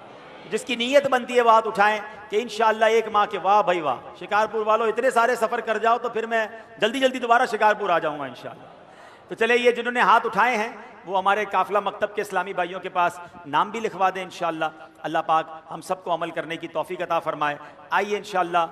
جس کی نیت بنتی ہے وہ ہاتھ اٹھائیں کہ انشاءاللہ 1 ماہ کے. واہ بھائی واہ، شکارپور والوں اتنے سارے سفر کر جاؤ تو پھر میں جلدی جلدی دوبارہ شکارپور آ جاؤں گا انشاءاللہ. تو چلے، یہ جنہوں نے ہاتھ اٹھائے ہیں وہ ہمارے قافلہ مکتب کے اسلامی بھائیوں کے پاس نام بھی لکھوا دیں انشاءاللہ. اللہ پاک ہم سب کو عمل کرنے کی توفیق عطا فرمائے. آئیے انشاءاللہ